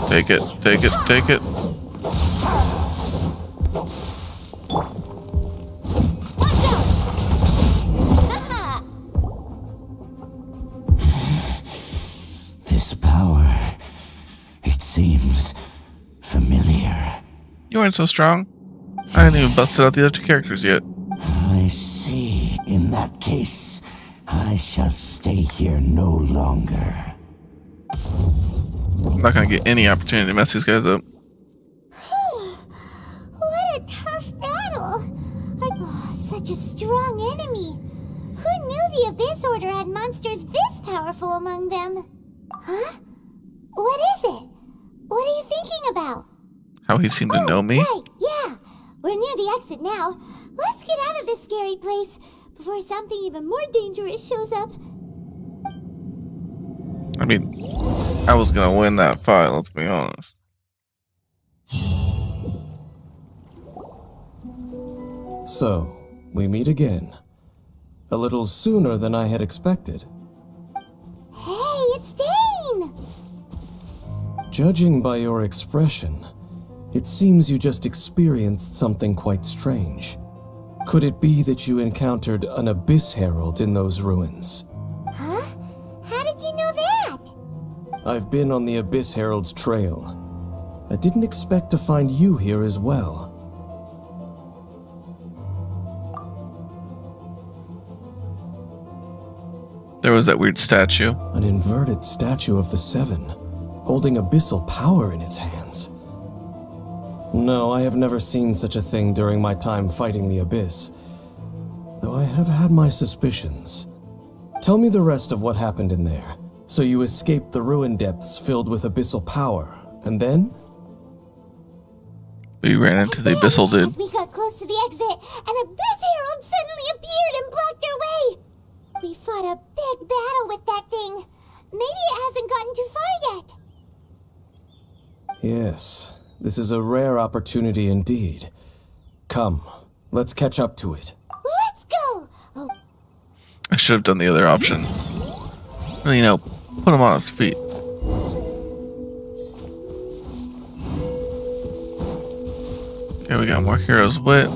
Take it, take it, take it. This power, it seems familiar. You weren't so strong. I hadn't even busted out the other two characters yet. I see. In that case, I shall stay here no longer. I'm not gonna get any opportunity to mess these guys up. What a tough battle! Such a strong enemy! Who knew the Abyss Order had monsters this powerful among them? Huh? What is it? What are you thinking about? How he seemed to know me. Right, yeah. We're near the exit now. Let's get out of this scary place before something even more dangerous shows up. I mean, I was gonna win that fight, let's be honest. So, we meet again. A little sooner than I had expected. Hey, it's Dane! Judging by your expression, it seems you just experienced something quite strange. Could it be that you encountered an Abyss Herald in those ruins? Huh? How did you know that? I've been on the Abyss Herald's trail. I didn't expect to find you here as well. There was that weird statue. An inverted statue of the Seven, holding abyssal power in its hands. No, I have never seen such a thing during my time fighting the Abyss, though I have had my suspicions. Tell me the rest of what happened in there. So you escaped the ruin depths filled with abyssal power, and then? We ran into the abyssal dude. As we got close to the exit, an Abyss Herald suddenly appeared and blocked our way! We fought a big battle with that thing. Maybe it hasn't gotten too far yet. Yes, this is a rare opportunity indeed. Come, let's catch up to it. Let's go! Oh, I should have done the other option. Well, you know, put him on his feet. Okay, we got more heroes wit.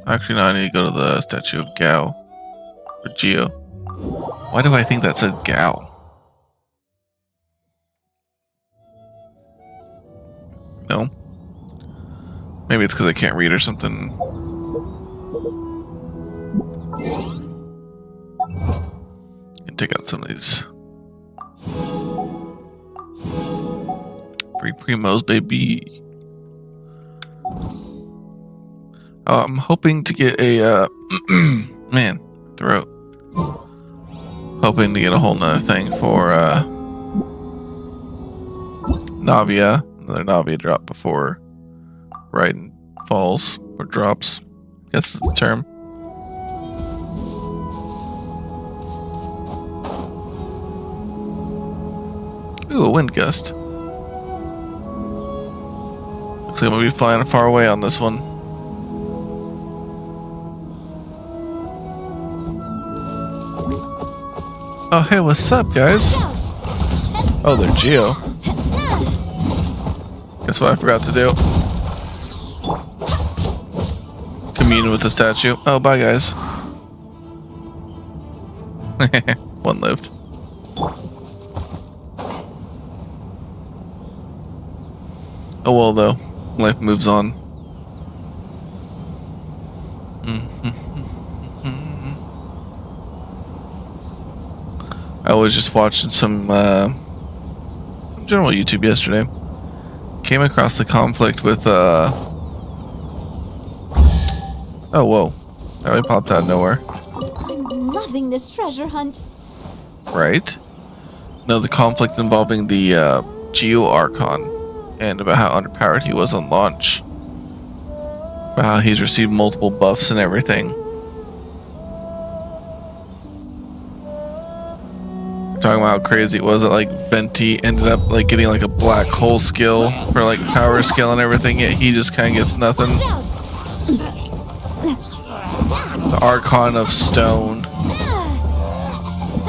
Actually, no, I need to go to the statue of Gao. Or Geo. Why do I think that said Gao? No. Maybe it's because I can't read or something. Can take out some of these. Free primos, baby. I'm hoping to get a, man, throat. Hoping to get a whole nother thing for, Navia. Another Navia drop before Raiden falls, or drops, I guess is the term. Ooh, a wind gust. Looks like I'm gonna be flying far away on this one. Oh, hey, what's up, guys? Oh, they're Geo. Guess what I forgot to do? Commune with the statue. Oh, bye, guys. One lived. Oh, well, though. Life moves on. I was just watching some general YouTube yesterday. Came across the conflict with oh whoa. That really popped out of nowhere. I'm loving this treasure hunt. Right? No, the conflict involving the Geo Archon and about how underpowered he was on launch. About how he's received multiple buffs and everything. Talking about how crazy it was that like Venti ended up like getting like a black hole skill for like power skill and everything, yet he just kind of gets nothing. The Archon of Stone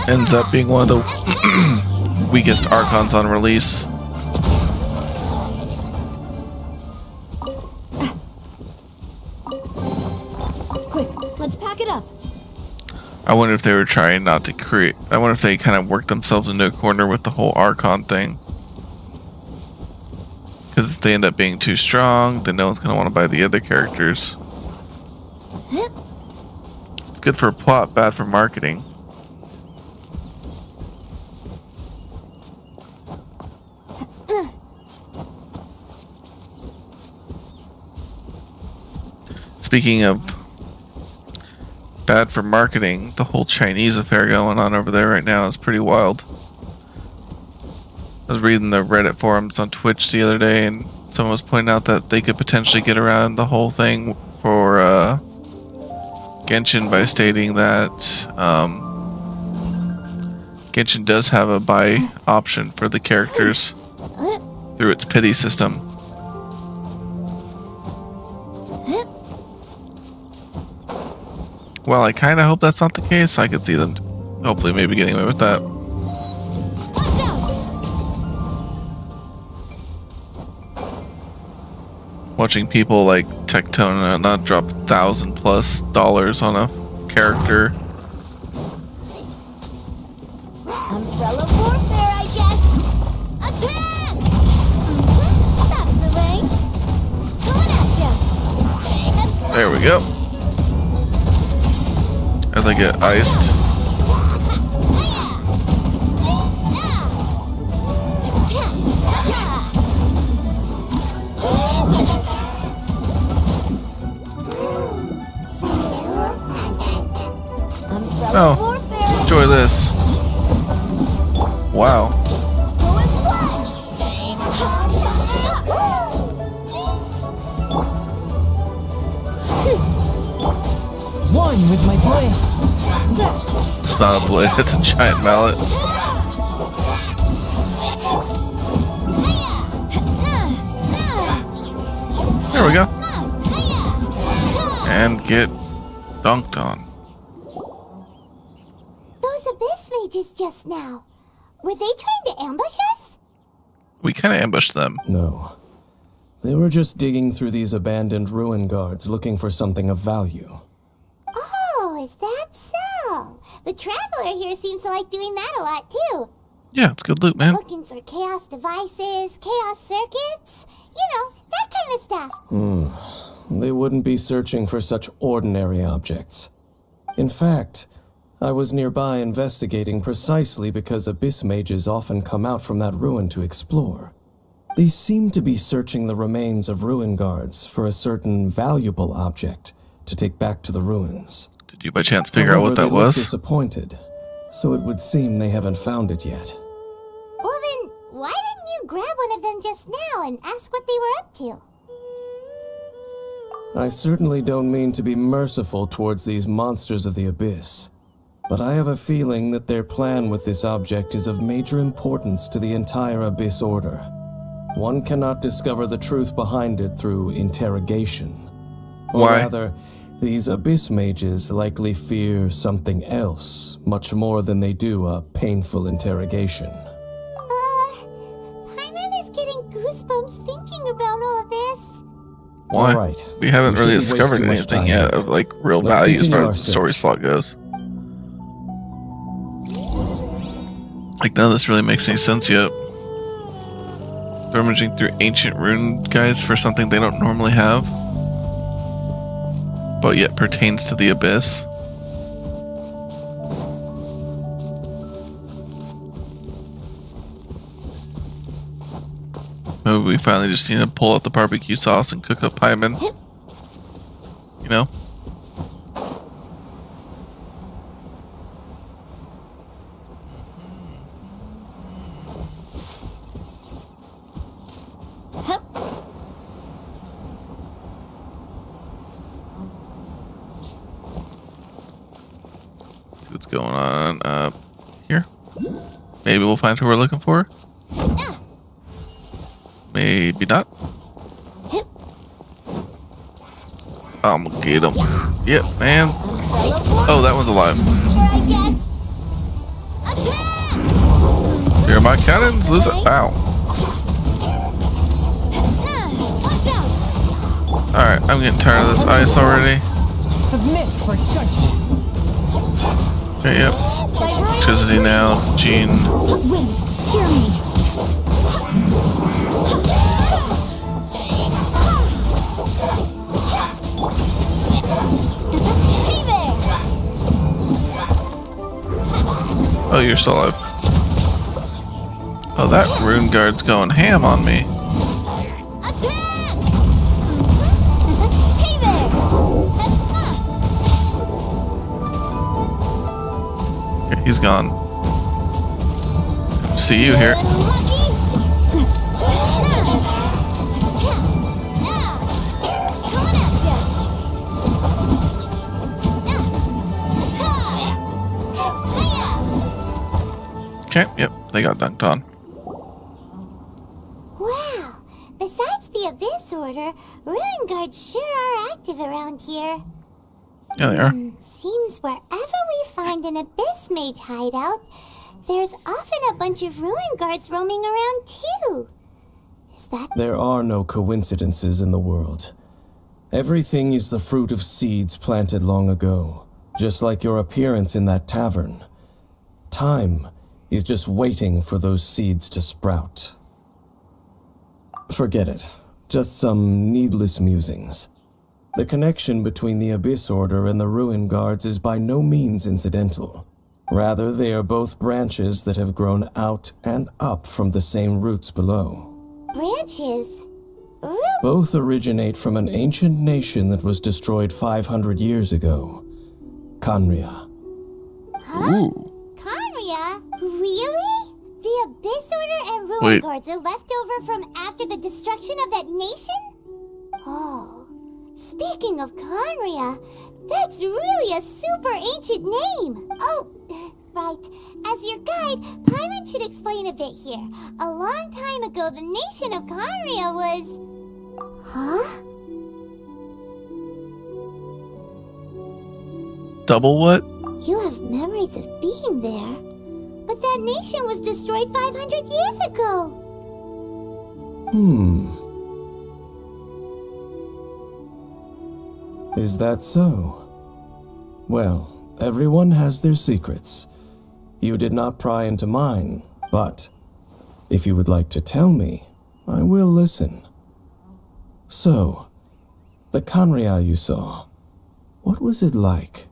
ends up being one of the weakest Archons on release. Quick, let's pack it up. I wonder if they were trying not to create. I wonder if they kind of worked themselves into a corner with the whole Archon thing. Because if they end up being too strong, then no one's going to want to buy the other characters. It's good for a plot, bad for marketing. Speaking of bad for marketing, the whole Chinese affair going on over there right now is pretty wild. I was reading the Reddit forums on Twitch the other day, and someone was pointing out that they could potentially get around the whole thing for Genshin by stating that Genshin does have a buy option for the characters through its pity system. Well, I kind of hope that's not the case. I could see them hopefully maybe getting away with that. Watching people like Tectona not drop $1,000+ on a character. Umbrella warfare, I guess. Attack! That's the way. Coming at ya. There we go. As I get iced. Oh, enjoy this. Wow. One with my blade. It's not a blade, it's a giant mallet. There we go. And get dunked on. Those abyss mages just now. Were they trying to ambush us? We kind of ambushed them. No. They were just digging through these abandoned ruin guards looking for something of value. Oh, is that so? The Traveler here seems to like doing that a lot too. Yeah, it's good loot, man. Looking for chaos devices, chaos circuits, you know, that kind of stuff. They wouldn't be searching for such ordinary objects. In fact, I was nearby investigating precisely because abyss mages often come out from that ruin to explore. They seem to be searching the remains of ruin guards for a certain valuable object to take back to the ruins. Did you by chance figure out what that However, they look was? disappointed, so it would seem they haven't found it yet. Well then, why didn't you grab one of them just now and ask what they were up to? I certainly don't mean to be merciful towards these monsters of the abyss, but I have a feeling that their plan with this object is of major importance to the entire Abyss Order. One cannot discover the truth behind it through interrogation. Or Why? rather, these Abyss mages likely fear something else, much more than they do a painful interrogation. Paimon is getting goosebumps thinking about all of this. Why? All right. We haven't We really shouldn't waste discovered too much anything time. yet of like real Let's value as continue far our as the story's search. plot goes. Like none of this really makes any sense yet. They're rummaging through ancient rune guys for something they don't normally have, but yet pertains to the abyss. Maybe we finally just need to pull out the barbecue sauce and cook up Paimon. You know? See what's going on up here. Maybe we'll find who we're looking for. Maybe not. I'm gonna get him. Yep, man. Oh, that one's alive. Here are my cannons. Lose it. Ow. Alright, I'm getting tired of this ice already. Submit for judgment. Okay, yep. Electricity now, Gene. Wait, hear me. Hey there! Oh, you're still alive. Oh, that rune guard's going ham on me. Attack! Hey there! Okay, he's gone. See you here. Lucky! Coming at ya! Okay, yep, they got dunked on. Wow. Besides the Abyss Order, Ruin Guards sure are active around here. Yeah, they are. Seems wherever we find an Abyss Mage hideout, there's often a bunch of Ruin Guards roaming around too. Is that... There are no coincidences in the world. Everything is the fruit of seeds planted long ago, just like your appearance in that tavern. Time is just waiting for those seeds to sprout. Forget it. Just some needless musings. The connection between the Abyss Order and the Ruin Guards is by no means incidental. Rather, they are both branches that have grown out and up from the same roots below. Branches? Both originate from an ancient nation that was destroyed 500 years ago. Khaenri'ah. Ooh. Khaenri'ah? Really? The Abyss Order and Ruin Wait. Guards are left over from after the destruction of that nation? Oh. Speaking of Khaenri'ah, that's really a super ancient name. Oh, right. As your guide, Paimon should explain a bit here. A long time ago, the nation of Khaenri'ah was... Huh? Double what? You have memories of being there. But that nation was destroyed 500 years ago. Is that so? Well, everyone has their secrets. You did not pry into mine, but if you would like to tell me, I will listen. So, the Khaenri'ah you saw, what was it like?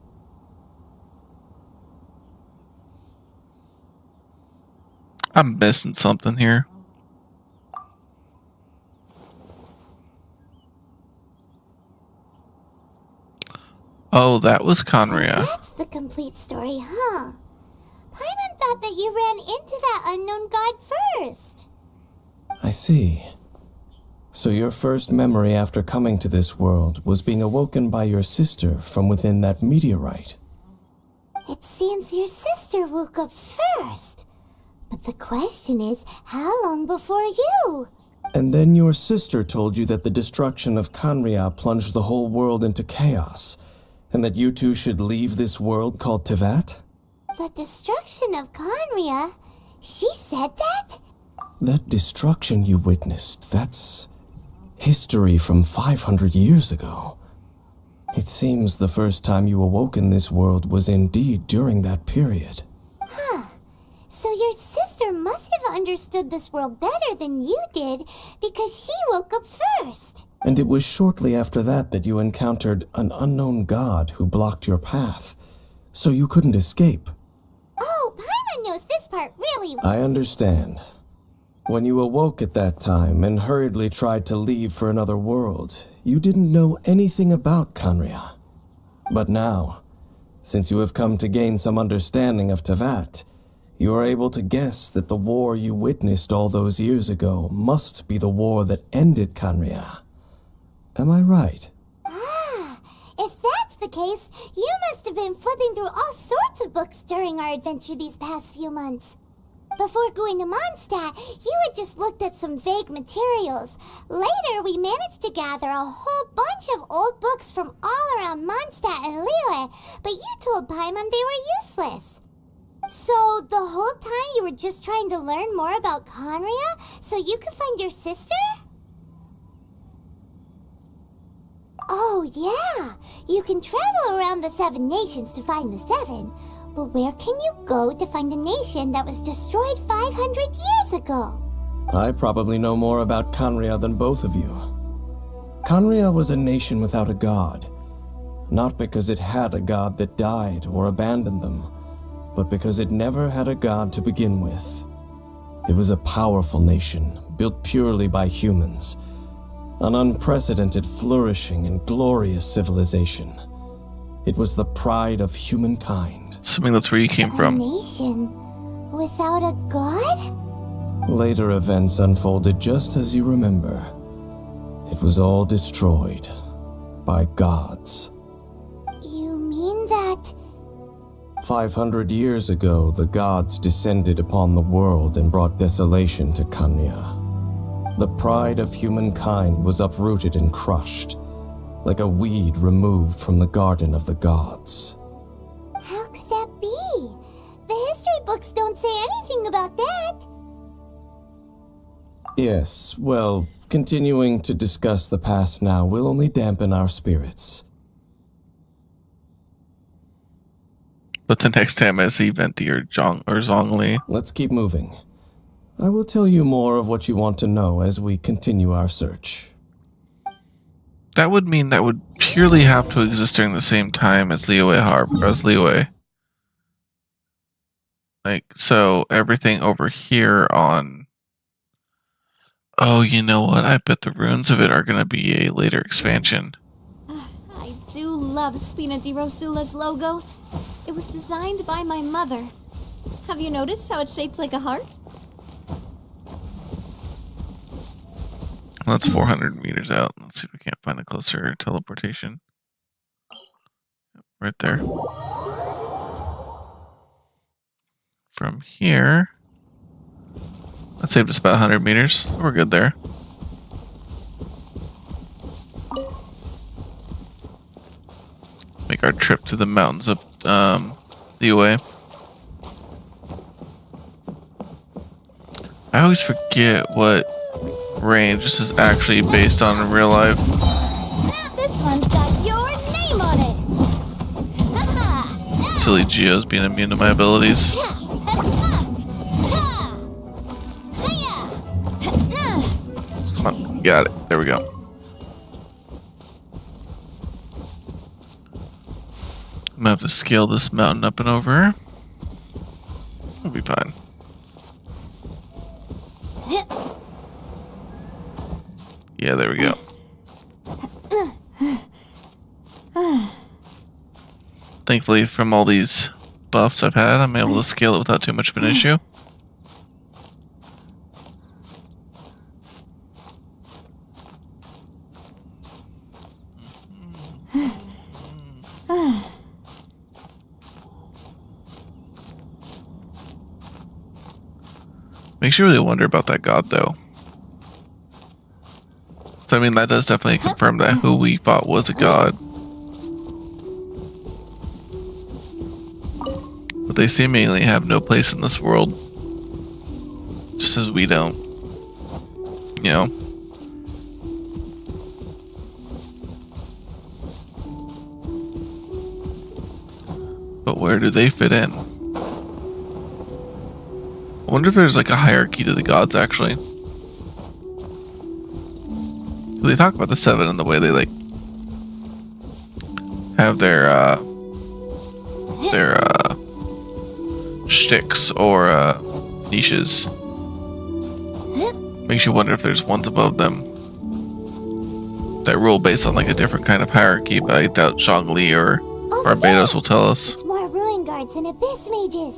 I'm missing something here. Oh, that was Khaenri'ah. That's the complete story, huh? Paimon thought that you ran into that unknown god first. I see. So your first memory after coming to this world was being awoken by your sister from within that meteorite. It seems your sister woke up first. But the question is, how long before you? And then your sister told you that the destruction of Khaenri'ah plunged the whole world into chaos, and that you two should leave this world called Tevat? The destruction of Khaenri'ah? She said that? That destruction you witnessed, that's history from 500 years ago. It seems the first time you awoke in this world was indeed during that period. Huh. So your sister must have understood this world better than you did, because she woke up first. And it was shortly after that that you encountered an unknown god who blocked your path, so you couldn't escape. Oh, Paimon knows this part really well. I understand. When you awoke at that time and hurriedly tried to leave for another world, you didn't know anything about Khaenri'ah. But now, since you have come to gain some understanding of Tevat, you are able to guess that the war you witnessed all those years ago must be the war that ended Khaenri'ah. Am I right? Ah, if that's the case, you must have been flipping through all sorts of books during our adventure these past few months. Before going to Mondstadt, you had just looked at some vague materials. Later, we managed to gather a whole bunch of old books from all around Mondstadt and Liyue, but you told Paimon they were useless. So, the whole time you were just trying to learn more about Khaenri'ah so you could find your sister? Oh, yeah. You can travel around the 7 nations to find the 7. But where can you go to find a nation that was destroyed 500 years ago? I probably know more about Canria than both of you. Canria was a nation without a god. Not because it had a god that died or abandoned them, but because it never had a god to begin with. It was a powerful nation, built purely by humans. An unprecedented, flourishing, and glorious civilization. It was the pride of humankind. Assuming that's where you came from. A nation without a god? Later events unfolded just as you remember. It was all destroyed by gods. You mean that... 500 years ago, the gods descended upon the world and brought desolation to Canria. The pride of humankind was uprooted and crushed, like a weed removed from the garden of the gods. How could that be? The history books don't say anything about that. Yes, well, continuing to discuss the past now will only dampen our spirits. But the next time I see Venti or Zhongli. Let's keep moving. I will tell you more of what you want to know as we continue our search. That would mean that would purely have to exist during the same time as Liyue. Like, so everything over here on... Oh, you know what? I bet the ruins of it are going to be a later expansion. I do love Spina di Rosula's logo. It was designed by my mother. Have you noticed how it's shaped like a heart? That's 400 meters out. Let's see if we can't find a closer teleportation. Right there. From here, that saved us about 100 meters. We're good there. Make our trip to the mountains of Liyue. I always forget what range this is actually based on in real life. This one's got your name on it. Silly Geo's being immune to my abilities. Come on, got it. There we go. I'm gonna have to scale this mountain up and over. We'll be fine. Yeah, there we go. Thankfully, from all these buffs I've had, I'm able to scale it without too much of an issue. Makes you really wonder about that god, though. So, I mean, that does definitely confirm that who we thought was a god. But they seemingly have no place in this world. Just as we don't. You know? But where do they fit in? I wonder if there's like a hierarchy to the gods, actually. They talk about the seven and the way they like have their shticks or niches. Makes you wonder if there's ones above them that rule based on like a different kind of hierarchy, but I doubt Zhongli or Barbados will tell us. It's more ruin guards and abyss mages.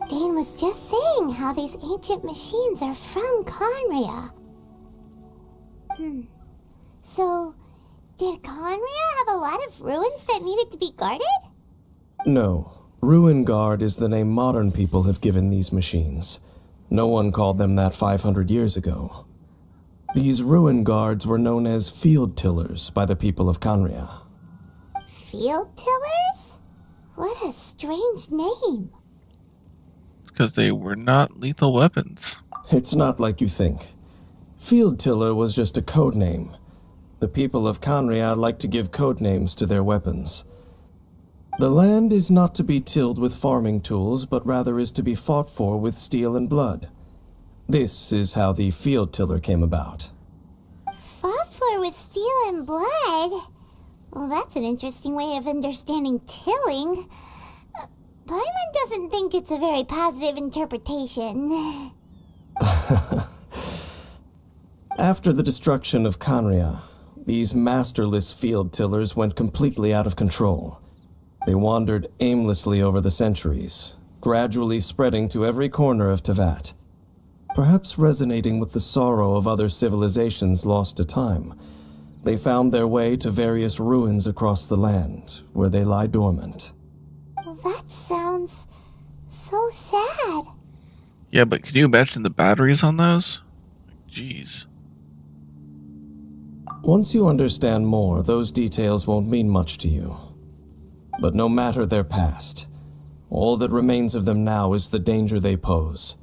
Dane was just saying how these ancient machines are from Conria. So, did Conria have a lot of ruins that needed to be guarded? No. Ruin Guard is the name modern people have given these machines. No one called them that 500 years ago. These Ruin Guards were known as Field Tillers by the people of Canria. Field Tillers? What a strange name. It's because they were not lethal weapons. It's not like you think. Field Tiller was just a code name. The people of Canria like to give code names to their weapons. The land is not to be tilled with farming tools, but rather is to be fought for with steel and blood. This is how the field tiller came about. Fought for with steel and blood? Well, that's an interesting way of understanding tilling. Paimon doesn't think it's a very positive interpretation. After the destruction of Canria, these masterless field tillers went completely out of control. They wandered aimlessly over the centuries, gradually spreading to every corner of Teyvat. Perhaps resonating with the sorrow of other civilizations lost to time, they found their way to various ruins across the land, where they lie dormant. Well, that sounds so sad. Yeah, but can you imagine the batteries on those? Jeez. Once you understand more, those details won't mean much to you. But no matter their past, all that remains of them now is the danger they pose.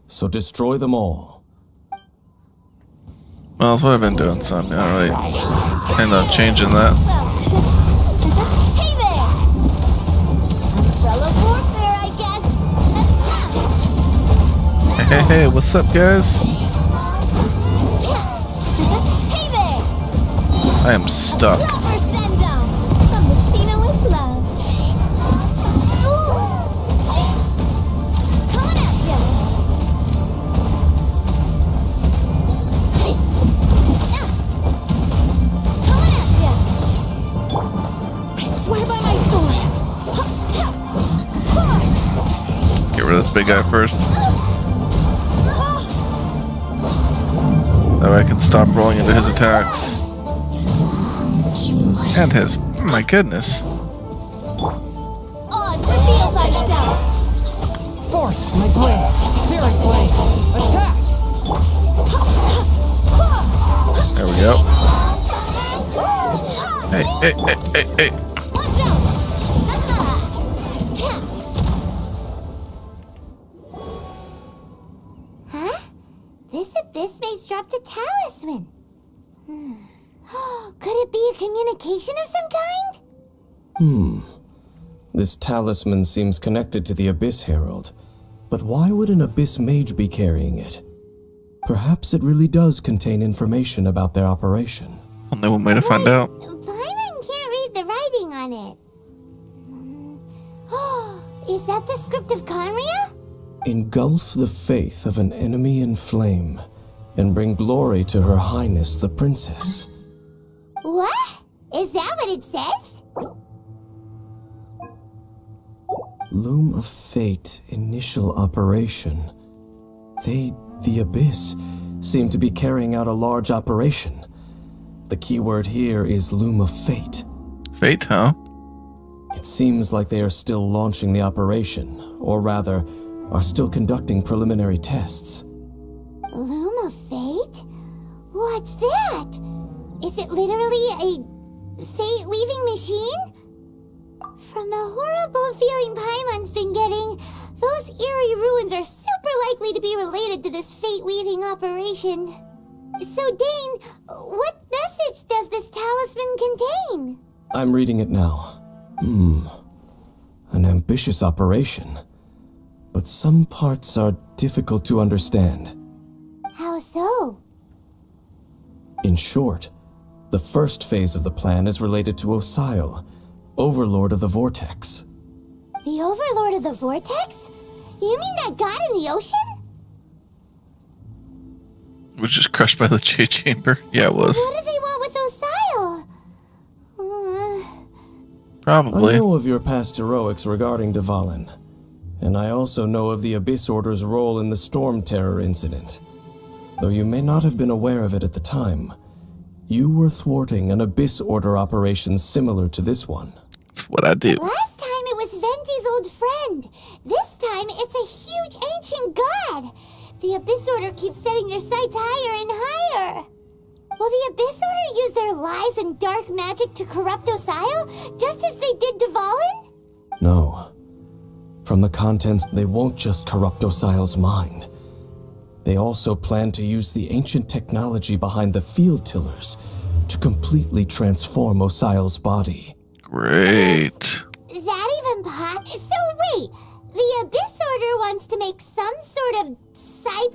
So destroy them all. Well, that's what I've been doing, so I'm not really kind of changing that. Hey there! Umbrella warfare, I guess. Hey, what's up, guys? Hey there! I am stuck. Silver send-down from Messina with love. Coming at ya! Coming at ya! I swear by my sword! Get rid of this big guy first. That way I can stop rolling into his attacks. And his. Oh my goodness. Oz, reveal thyself! Forth, my blade! Spirit blade! Attack! There we go. Hey. Watch out! Cha! Huh? This abyss maze dropped a talisman. Could it be a communication of some kind? This talisman seems connected to the Abyss Herald. But why would an Abyss Mage be carrying it? Perhaps it really does contain information about their operation. Only one way to find out. Paimon can't read the writing on it. Is that the script of Conria? Engulf the faith of an enemy in flame, and bring glory to Her Highness the Princess. What? Is that what it says? Loom of Fate, initial operation. They, the Abyss, seem to be carrying out a large operation. The keyword here is Loom of Fate. Fate, huh? It seems like they are still launching the operation, or rather, are still conducting preliminary tests. Loom of Fate? What's that? Is it literally a fate-leaving machine? From the horrible feeling Paimon's been getting, those eerie ruins are super likely to be related to this fate-leaving operation. So, Dane, what message does this talisman contain? I'm reading it now. An ambitious operation. But some parts are difficult to understand. How so? In short, the first phase of the plan is related to Osile, Overlord of the Vortex. The Overlord of the Vortex? You mean that god in the ocean? Was just crushed by the J chamber. Yeah, it was. What do they want with Osile? Probably. I know of your past heroics regarding Dvalin, and I also know of the Abyss Order's role in the Storm Terror incident. Though you may not have been aware of it at the time, you were thwarting an Abyss Order operation similar to this one. That's what I do. Last time it was Venti's old friend. This time it's a huge ancient god. The Abyss Order keeps setting their sights higher and higher. Will the Abyss Order use their lies and dark magic to corrupt Osile, just as they did Dvalin? No. From the contents, they won't just corrupt Osile's mind. They also plan to use the ancient technology behind the field tillers to completely transform Osile's body. Great. That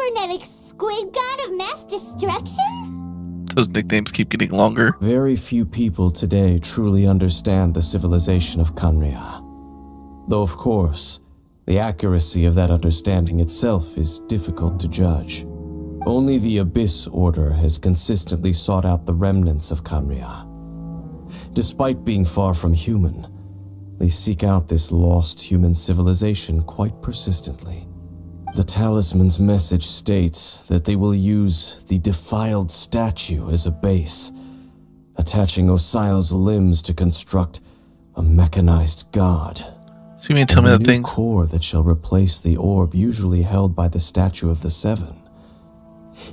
cybernetic squid god of mass destruction? Those nicknames keep getting longer. Very few people today truly understand the civilization of Kanria. Though, of course, the accuracy of that understanding itself is difficult to judge. Only the Abyss Order has consistently sought out the remnants of Kanria. Despite being far from human, they seek out this lost human civilization quite persistently. The talisman's message states that they will use the defiled statue as a base, attaching Osial's limbs to construct a mechanized god. So you mean tell me that new thing? core that shall replace the orb usually held by the statue of the Seven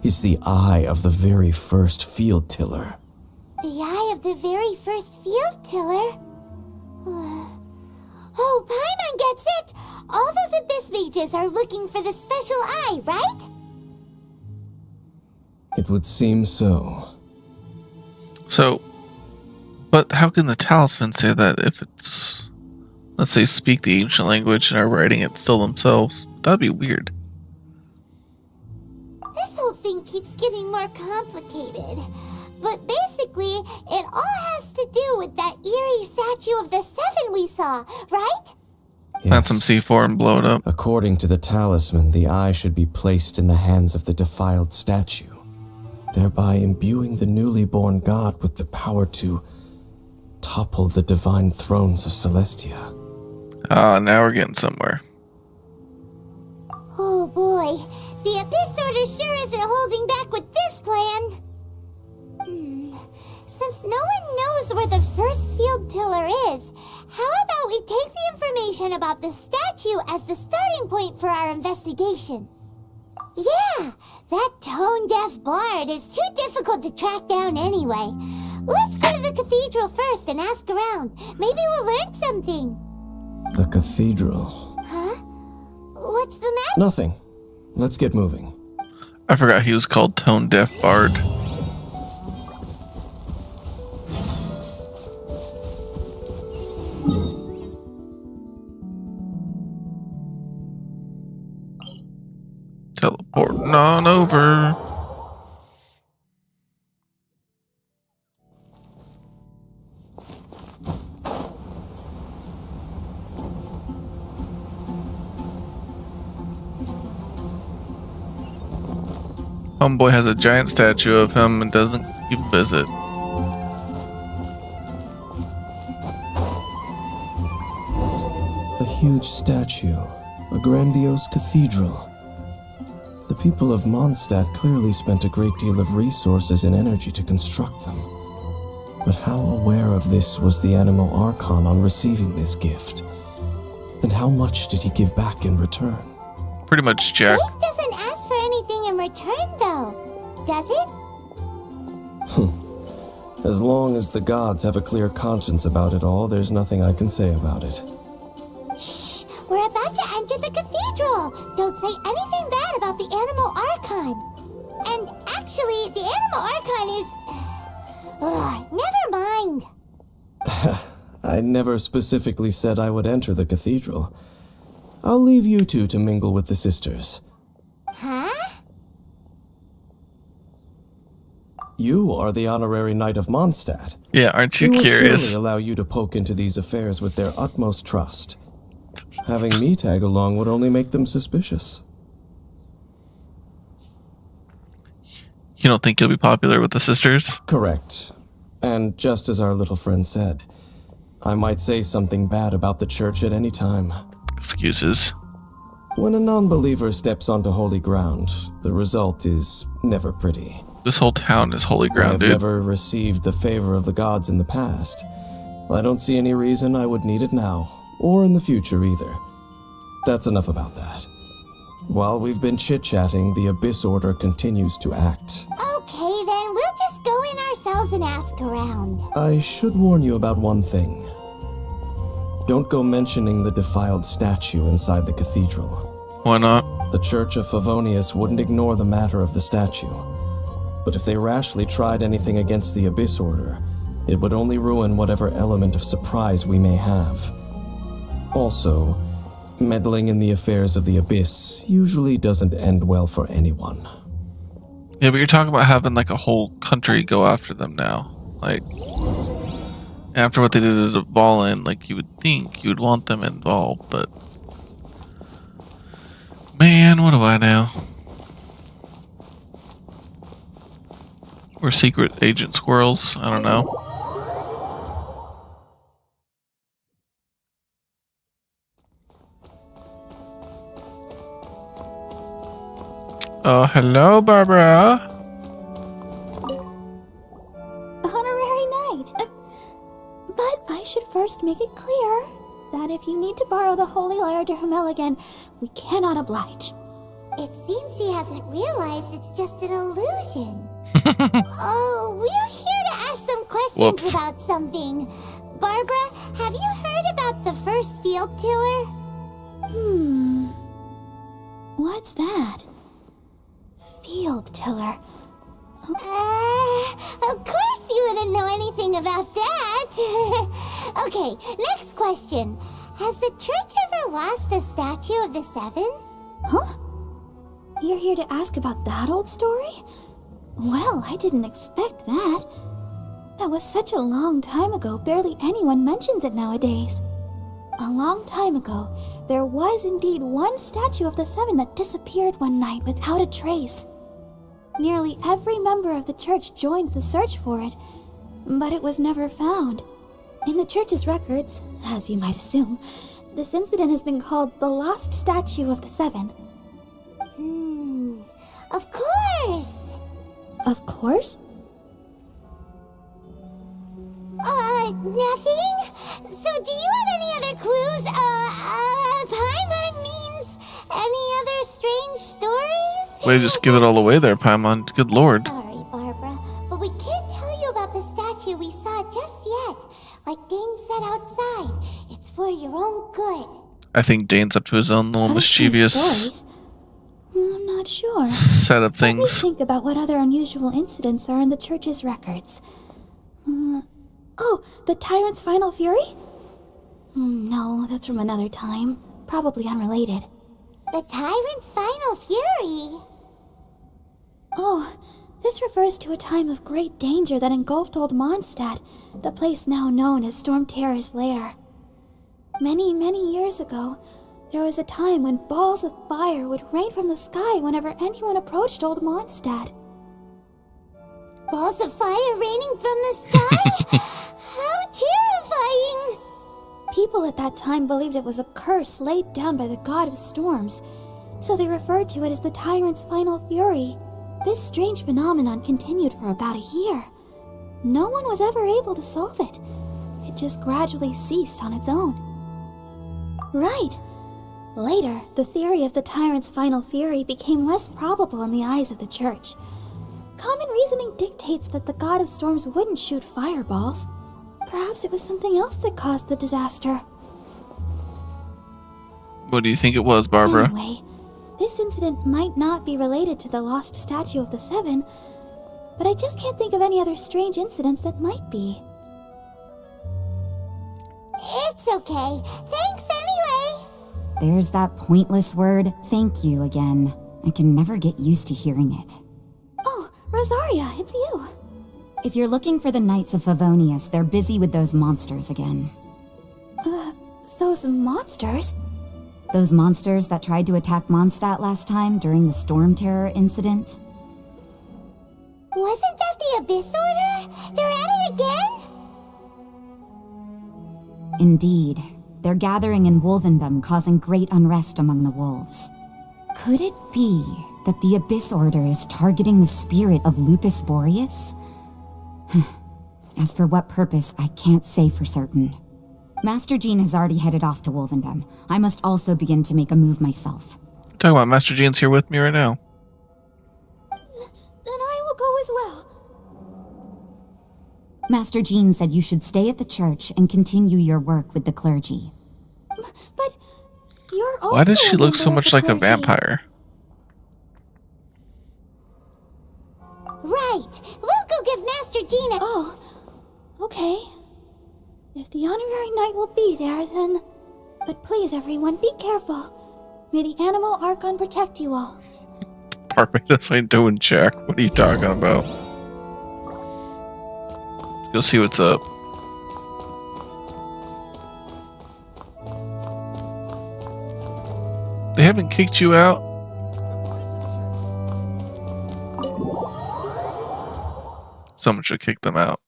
is the eye of the very first field tiller. The eye of the very first field tiller? Oh, Paimon gets it! All those Abyss mages are looking for the special eye, right? It would seem so. So, but how can the talisman say that if it's, let's say, speak the ancient language and are writing it still themselves? That'd be weird. This whole thing keeps getting more complicated. But basically, it all has to do with that eerie statue of the Seven we saw, right? Plant some C4 and blow it up. According to the talisman, the eye should be placed in the hands of the defiled statue, thereby imbuing the newly born god with the power to topple the divine thrones of Celestia. Ah, now we're getting somewhere. Oh boy, the Abyss Order sure isn't holding back with this plan. Since no one knows where the first field tiller is, how about we take the information about the statue as the starting point for our investigation? Yeah, that tone-deaf bard is too difficult to track down anyway. Let's go to the cathedral first and ask around. Maybe we'll learn something. The cathedral. Huh? What's the matter? Nothing. Let's get moving. I forgot he was called Tone Deaf Bard. Teleporting on over. Homeboy has a giant statue of him and doesn't even visit. A huge statue, a grandiose cathedral. The people of Mondstadt clearly spent a great deal of resources and energy to construct them. But how aware of this was the Animo Archon on receiving this gift? And how much did he give back in return? Pretty much Jack. Faith doesn't ask for anything in return, though, does it? As long as the gods have a clear conscience about it all, there's nothing I can say about it. Shh! We're about to enter the cathedral! Don't say anything bad about the Animo Archon! And actually, the Animo Archon is... never mind! I never specifically said I would enter the cathedral. I'll leave you two to mingle with the sisters. Huh? You are the honorary knight of Mondstadt. Yeah, aren't you They will curious? surely allow you to poke into these affairs with their utmost trust. Having me tag along would only make them suspicious. You don't think you'll be popular with the sisters? Correct. And just as our little friend said, I might say something bad about the church at any time. Excuses. When a non-believer steps onto holy ground, the result is never pretty. This whole town is holy ground, I've dude. never received the favor of the gods in the past. I don't see any reason I would need it now, or in the future either. That's enough about that. While we've been chit-chatting, the Abyss Order continues to act. Okay, then we'll just go in ourselves and ask around. I should warn you about one thing. Don't go mentioning the defiled statue inside the cathedral. Why not? The Church of Favonius wouldn't ignore the matter of the statue. But if they rashly tried anything against the Abyss Order, it would only ruin whatever element of surprise we may have. Also, Meddling in the affairs of the Abyss usually doesn't end well for anyone. Yeah, but you're talking about having like a whole country go after them now. Like, after what they did to Valen, like you would think you would want them involved, but man, what do I know? We're secret agent squirrels. I don't know. Oh, hello, Barbara. Honorary Knight. But I should first make it clear that if you need to borrow the Holy Lyre to Hermel again, we cannot oblige. It seems she hasn't realized it's just an illusion. Oh, we're here to ask some questions about something. Barbara, have you heard about the first field tiller? What's that? Field tiller. Of course you wouldn't know anything about that. Okay, next question. Has the church ever lost a statue of the Seven? Huh? You're here to ask about that old story? Well, I didn't expect that. That was such a long time ago, barely anyone mentions it nowadays. A long time ago, there was indeed one statue of the Seven that disappeared one night without a trace. Nearly every member of the church joined the search for it, but it was never found. In the church's records, as you might assume, this incident has been called the Lost Statue of the Seven. Of course! Of course? Nothing? So do you have any other clues? Paimon means any other strange stories? Way to just give it all away there, Paimon. Good lord. Sorry, Barbara, but we can't tell you about the statue we saw just yet. Like Dane said outside, it's for your own good. I think Dane's up to his own little mischievous I'm not sure. set of Let me things. think about what other unusual incidents are in the church's records. Oh, the Tyrant's Final Fury? No, that's from another time. Probably unrelated. The Tyrant's Final Fury? Oh, this refers to a time of great danger that engulfed Old Mondstadt, the place now known as Storm Terror's lair. Many, many years ago, there was a time when balls of fire would rain from the sky whenever anyone approached Old Mondstadt. Balls of fire raining from the sky? How terrifying! People at that time believed it was a curse laid down by the god of storms, so they referred to it as the Tyrant's Final Fury. This strange phenomenon continued for about a year. No one was ever able to solve it. It just gradually ceased on its own. Right. Later, the theory of the Tyrant's Final Fury became less probable in the eyes of the church. Common reasoning dictates that the god of storms wouldn't shoot fireballs. Perhaps it was something else that caused the disaster. What do you think it was, Barbara? Anyway, this incident might not be related to the lost statue of the Seven, but I just can't think of any other strange incidents that might be. It's okay. Thanks anyway. There's that pointless word, thank you, again. I can never get used to hearing it. Oh, Rosaria, it's you. If you're looking for the Knights of Favonius, they're busy with those monsters again. Those monsters? Those monsters that tried to attack Mondstadt last time during the Storm Terror incident? Wasn't that the Abyss Order? They're at it again? Indeed. They're gathering in Wolvendom, causing great unrest among the wolves. Could it be that the Abyss Order is targeting the spirit of Lupus Boreas? As for what purpose, I can't say for certain. Master Jean has already headed off to Wolvendom. I must also begin to make a move myself. Talking about Master Jean's here with me right now. Then I will go as well. Master Jean said you should stay at the church and continue your work with the clergy. But you're also Why does she a look so member of much the like a clergy. vampire? Right. We'll go give Master Jean a... Oh, okay. If the honorary knight will be there, then... But please, everyone, be careful. May the animal Archon protect you all. Barbados ain't doing jack. What are you talking about? Go see what's up. They haven't kicked you out? Someone should kick them out.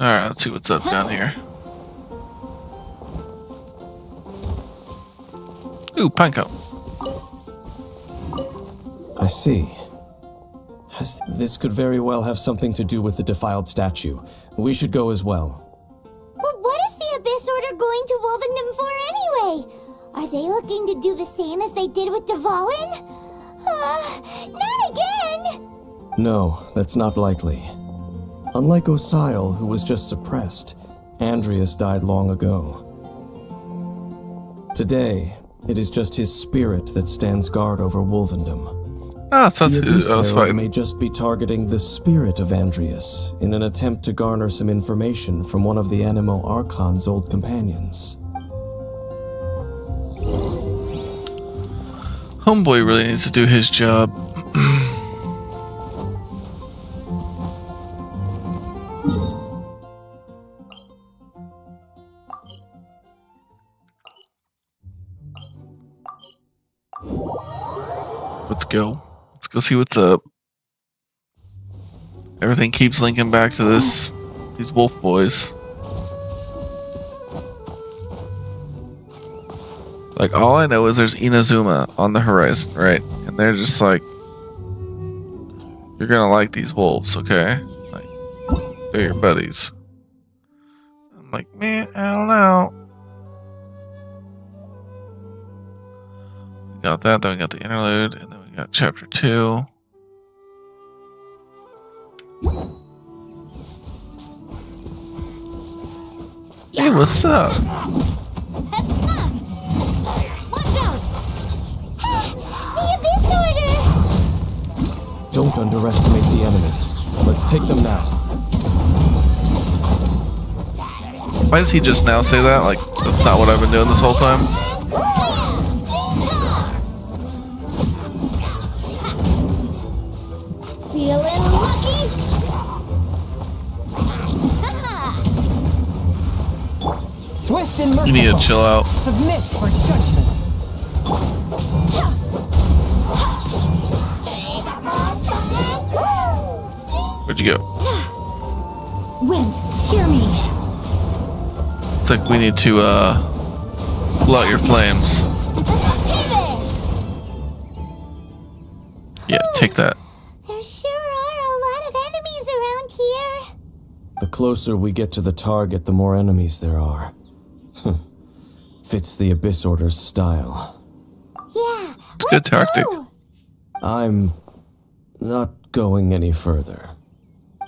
Alright, let's see what's up down here. Ooh, Pinecone. I see. This could very well have something to do with the defiled statue. We should go as well. But what is the Abyss Order going to Wolvendom for anyway? Are they looking to do the same as they did with Dvalin? Not again! No, that's not likely. Unlike Osile, who was just suppressed, Andreas died long ago. Today, it is just his spirit that stands guard over Wolvendom. Ah, so that's who I was The fighting. may just be targeting the spirit of Andreas in an attempt to garner some information from one of the Animo Archon's old companions. Homeboy really needs to do his job. Let's go. Let's go see what's up. Everything keeps linking back to these wolf boys. Like, all I know is there's Inazuma on the horizon, right? And they're just like, you're gonna like these wolves, okay? Like, they're your buddies. I'm like, man, I don't know. We got that, then we got the interlude, and then we got chapter 2. Hey, what's up? Watch out! The Abyss Order! Don't underestimate the enemy. Let's take them now. Why does he just now say that? Like, that's not what I've been doing this whole time? Feeling lucky? Swift and merciful. You need to chill out. Submit for judgment. Where'd you go? Wind, hear me. It's like we need to, blow out your flames. Hey there! Yeah, take that. There sure are a lot of enemies around here. The closer we get to the target, the more enemies there are. Fits the Abyss Order's style. Yeah, It's a good tactic. go. I'm not going any further.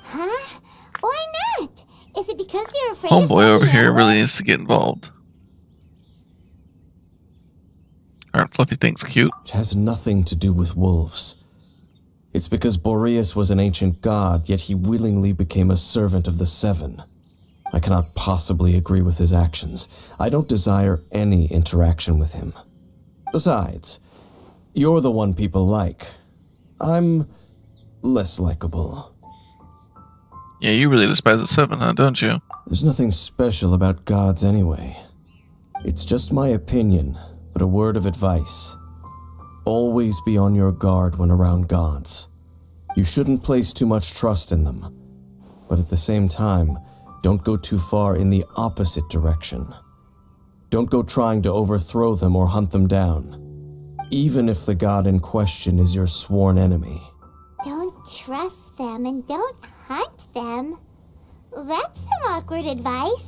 Huh? Why not? Is it because you're afraid Homeboy over here really. really needs to get involved. Aren't fluffy things cute? It has nothing to do with wolves. It's because Boreas was an ancient god, yet he willingly became a servant of the Seven. I cannot possibly agree with his actions. I don't desire any interaction with him. Besides, you're the one people like. I'm less likable. Yeah, you really despise the Seven, huh? Don't you? There's nothing special about gods anyway. It's just my opinion, but a word of advice. Always be on your guard when around gods. You shouldn't place too much trust in them, but at the same time, don't go too far in the opposite direction. Don't go trying to overthrow them or hunt them down, even if the god in question is your sworn enemy. Don't trust them and don't hunt them. That's some awkward advice.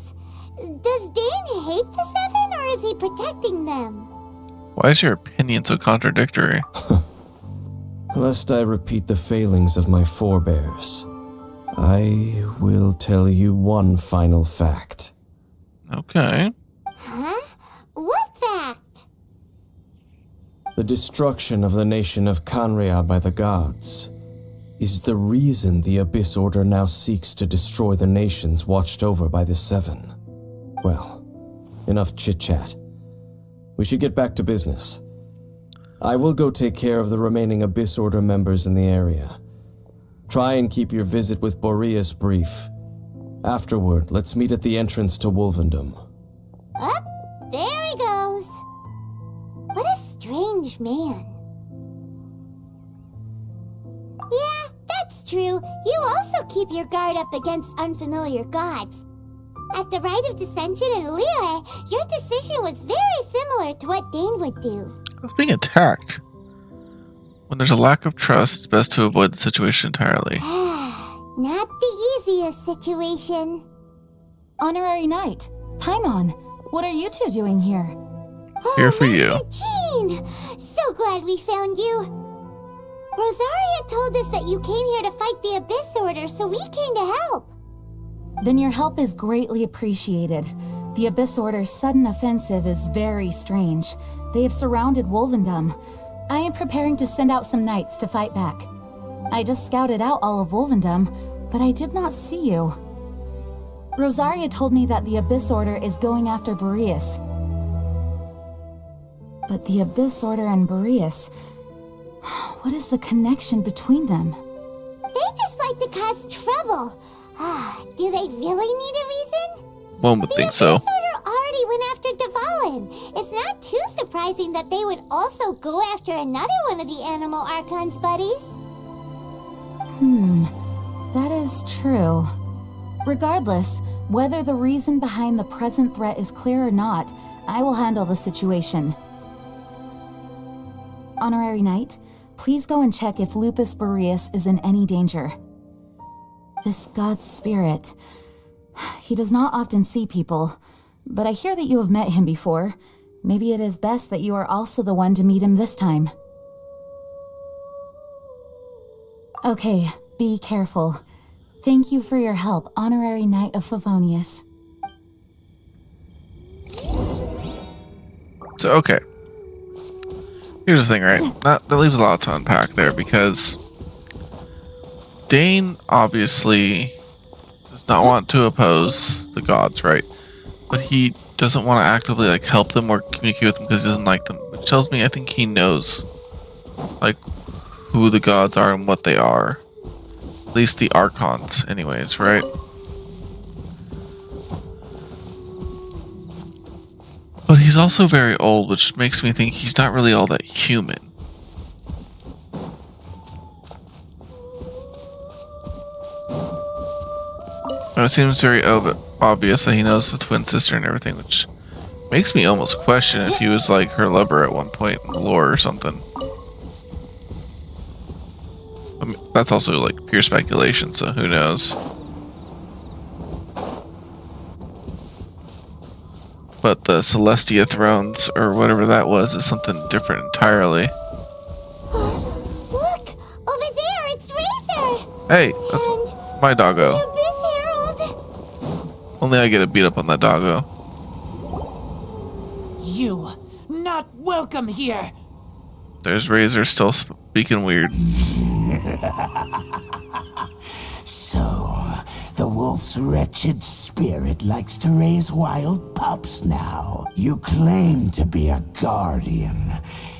Does Dane hate the Seven or is he protecting them? Why is your opinion so contradictory? Lest I repeat the failings of my forebears, I will tell you one final fact. Okay. Huh? What fact? The destruction of the nation of Canria by the gods is the reason the Abyss Order now seeks to destroy the nations watched over by the Seven. Well, enough chit-chat. We should get back to business. I will go take care of the remaining Abyss Order members in the area. Try and keep your visit with Boreas brief. Afterward, let's meet at the entrance to Wolvendom. Oh, there he goes. What a strange man. Yeah, that's true. You also keep your guard up against unfamiliar gods. At the Rite of Dissension in Liyue, your decision was very similar to what Dane would do. I was being attacked. When there's a lack of trust, it's best to avoid the situation entirely. Not the easiest situation. Honorary Knight, Paimon, what are you two doing here? Here for you. Jean! So glad we found you. Rosaria told us that you came here to fight the Abyss Order, so we came to help. Then your help is greatly appreciated. The Abyss Order's sudden offensive is very strange. They have surrounded Wolvendom. I am preparing to send out some knights to fight back. I just scouted out all of Wolvendom, but I did not see you. Rosaria told me that the Abyss Order is going after Boreas. But the Abyss Order and Boreas... what is the connection between them? They just like to cause trouble. Do they really need a reason? One would think so. The Abyss Order already went after Dvalin. It's not too surprising that they would also go after another one of the Animal Archon's buddies. That is true. Regardless, whether the reason behind the present threat is clear or not, I will handle the situation. Honorary Knight, please go and check if Lupus Boreas is in any danger. This god's spirit... he does not often see people, but I hear that you have met him before. Maybe it is best that you are also the one to meet him this time. Okay, be careful. Thank you for your help, Honorary Knight of Favonius. So, okay. Here's the thing, right? That leaves a lot to unpack there, because Dane obviously does not want to oppose the gods, right? But he doesn't want to actively help them or communicate with them because he doesn't like them. Which tells me I think he knows who the gods are and what they are. At least the Archons, anyways, right? But he's also very old, which makes me think he's not really all that human. It seems very obvious that he knows the twin sister and everything, which makes me almost question if he was her lover at one point in the lore or something. I mean, that's also pure speculation, so who knows. But the Celestia thrones, or whatever that was, is something different entirely. Look! Over there, it's Razor! Hey, that's my doggo. The Abyss Herald! Only I get a beat up on that doggo. You not welcome here. There's Razor still speaking weird. So, the wolf's wretched spirit likes to raise wild pups now. You claim to be a guardian,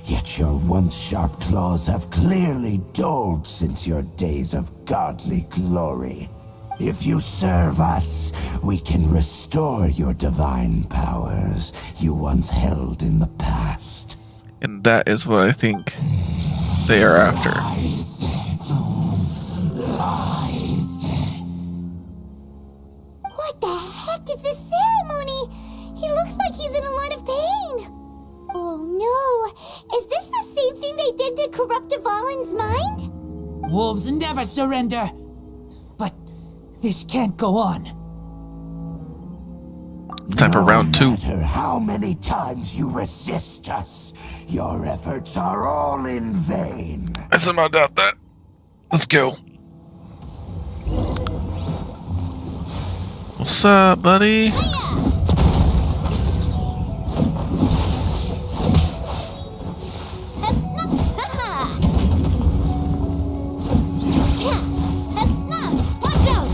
yet your once sharp claws have clearly dulled since your days of godly glory. If you serve us, we can restore your divine powers you once held in the past. And that is what I think they are after. What the heck is this ceremony? He looks like he's in a lot of pain. Oh no, is this the same thing they did to corrupt Dvalin's mind? Wolves never surrender. But this can't go on. Time for round 2. No matter how many times you resist us, your efforts are all in vain. I somehow doubt that. Let's go. What's up, buddy? Watch out!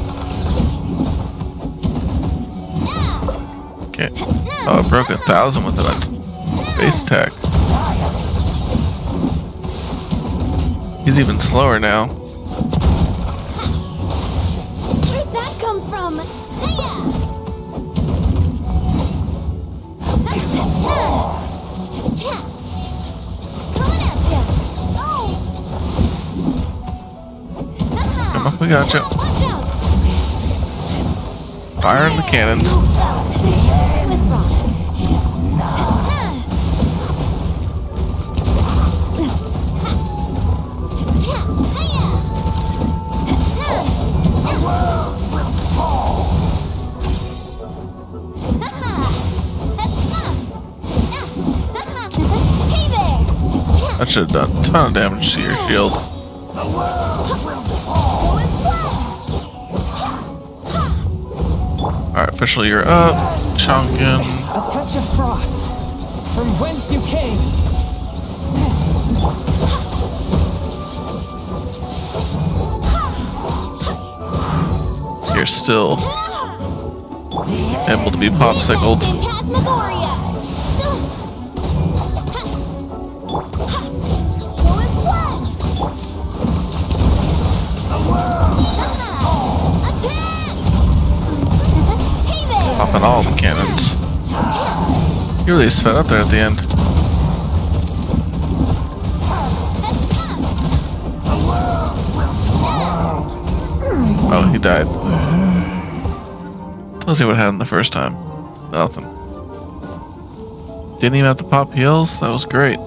Okay. Oh, it broke 1,000 with that base attack. He's even slower now. Where'd that come from? Hiya! Coming at ya! Oh! Come on, we got you. Watch out! Firing the cannons. With rock. That should have done a ton of damage to your shield. Alright, officially you're up. Chunkin. A touch of frost. From whence you came. You're still able to be popsicled. Phantasmagoria. Popping all the cannons. You really sped up there at the end. Oh, he died. Tells you what happened the first time. Nothing. Didn't even have to pop heals? That was great.